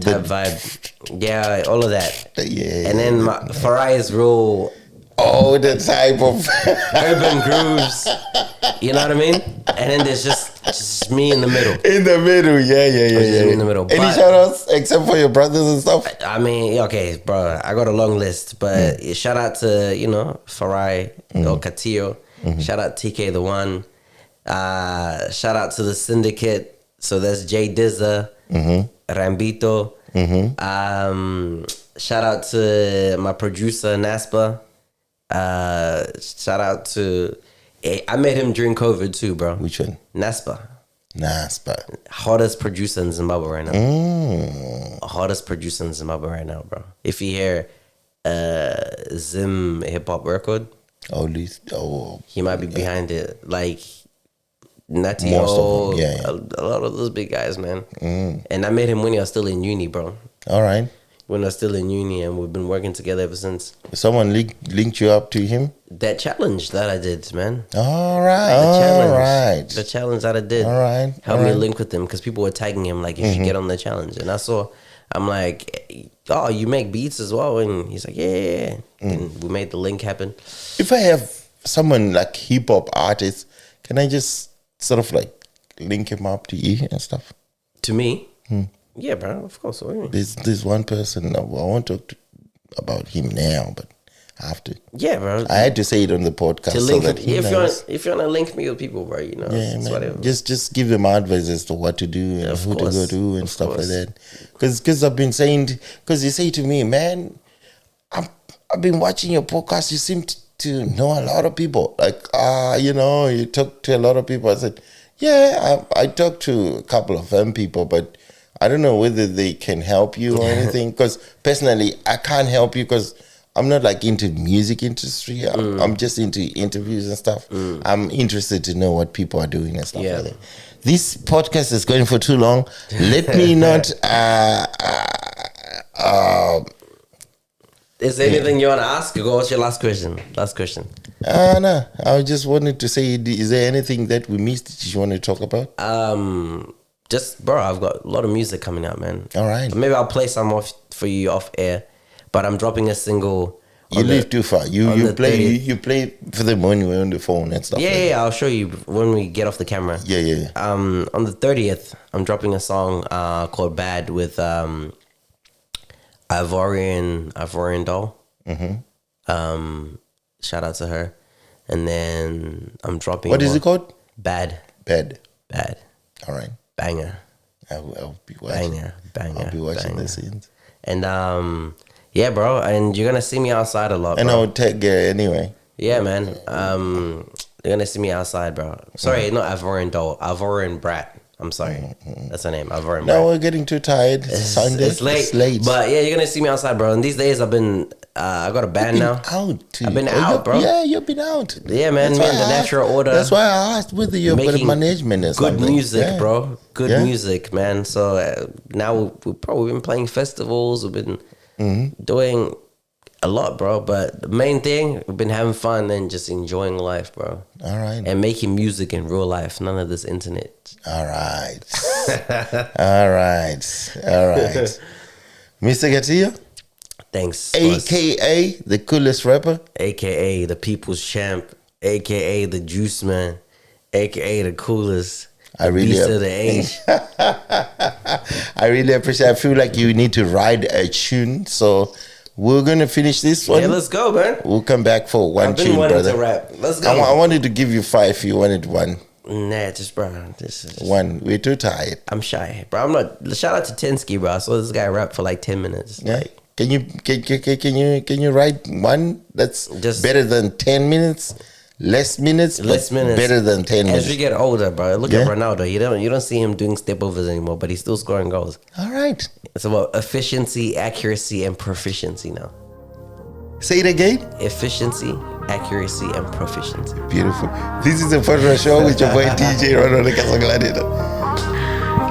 type vibe. Yeah, all of that. Yeah. And then Farai is real. Oh, the type of urban grooves. You know what I mean? And then there's just me in the middle. In the middle, yeah. Me in the middle. Any shout outs except for your brothers and stuff? I mean, okay, bro, I got a long list, but shout out to, you know, Farai or Katillo. Shout out TK the One. Shout out to the Syndicate. So that's Jay Dizza, Rambito. Shout out to my producer, Naspa. Shout out to I met him during COVID too, bro. Which one? Naspa. Hottest producer in Zimbabwe right now. Hottest producer in Zimbabwe right now, bro. If you hear Zim hip hop record, he might be behind it. Like Natty O, a lot of those big guys, man. And I met him when he was still in uni, bro. All right. When I was still in uni, and we've been working together ever since. Someone linked you up to him? That challenge that I did, man. All right. The challenge that I did. All right. Helped me link with him because people were tagging him like, you should get on the challenge. And I'm like, oh, you make beats as well? And he's like, yeah. And we made the link happen. If I have someone like hip hop artist, can I just sort of like link him up to you and stuff? To me? Yeah, bro, of course. There's one person I want to talk about him now, but I have to. Yeah, bro. I had to say it on the podcast. To link if you wanna link me with people, bro, you know, whatever. Just give them advice as to what to do and who to go to and stuff like that. Because I've been saying, because you say to me, man, I've been watching your podcast. You seem to know a lot of people. Like, you know, you talk to a lot of people. I said, yeah, I talked to a couple of them people, but I don't know whether they can help you or anything. Because personally, I can't help you because I'm not like into music industry. I'm just into interviews and stuff. I'm interested to know what people are doing and stuff like that. This podcast is going for too long. Let me not. Is there anything you want to ask? Go. What's your last question? No, I just wanted to say, is there anything that we missed that you want to talk about? Just, bro, I've got a lot of music coming out, man. All right. Maybe I'll play some for you off air, but I'm dropping a single. You live too far. You play for them when you're on the phone and stuff. Yeah, I'll show you when we get off the camera. Yeah. On the 30th, I'm dropping a song called "Bad" with Ivorian Doll. Shout out to her. And then I'm dropping. What is it called? Bad. All right. Banger. I'll be watching. Banger. I'll be watching the scenes. And yeah, bro. And you're gonna see me outside a lot. And bro. I'll take care anyway. Yeah, man. You're gonna see me outside, bro. Sorry, not Ivorian Doll. Ivorian Brat. I'm sorry. That's her name. Ivorian Brat. No, we're getting too tired. Sunday. It's late. But yeah, you're gonna see me outside, bro. And these days I've been I got a band now. Out too. I've been out, bro. Yeah, you've been out. Yeah, man. The Natural Order. That's why I asked whether you've got a management or something. Good music, bro. Good music, man. So now we've probably been playing festivals. We've been doing a lot, bro. But the main thing, we've been having fun and just enjoying life, bro. All right. And making music in real life. None of this internet. All right. All right. Mr. Katillo? Thanks. A.K.A. the coolest rapper. A.K.A. the people's champ. A.K.A. the juice man. A.K.A. the coolest. Beast of the age. I really appreciate it. I feel like you need to ride a tune. So we're going to finish this one. Yeah, let's go, man. We'll come back for one tune, brother. To rap. Let's go. I wanted to give you 5. You wanted 1. Nah, just bro. This is One. We're too tired. I'm shy, bro. I'm not. Shout out to Tensky, bro. I saw this guy rap for like 10 minutes. Yeah. Like, Can you write one that's Just- better than 10 minutes? Less minutes, Less but minutes. better than 10 as we minutes. get older, bro, look Yeah. at Ronaldo. You don't see him doing step overs anymore, but he's still scoring goals. All right. It's about efficiency, accuracy, and proficiency now. Say it again. Efficiency, accuracy, and proficiency. Beautiful. This is the Federal Show with your boy DJ Ronald Gladiator.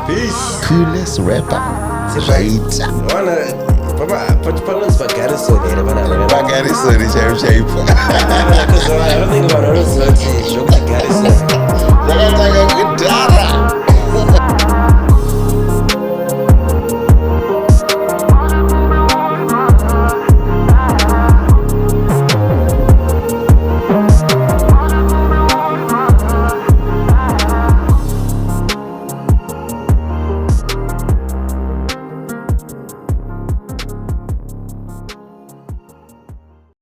Peace. Coolest rapper. Right. Wanna put on spaghetti so later, but I'm Bagari sorry, shape. because I don't think about it. It's not joke. Spaghetti so.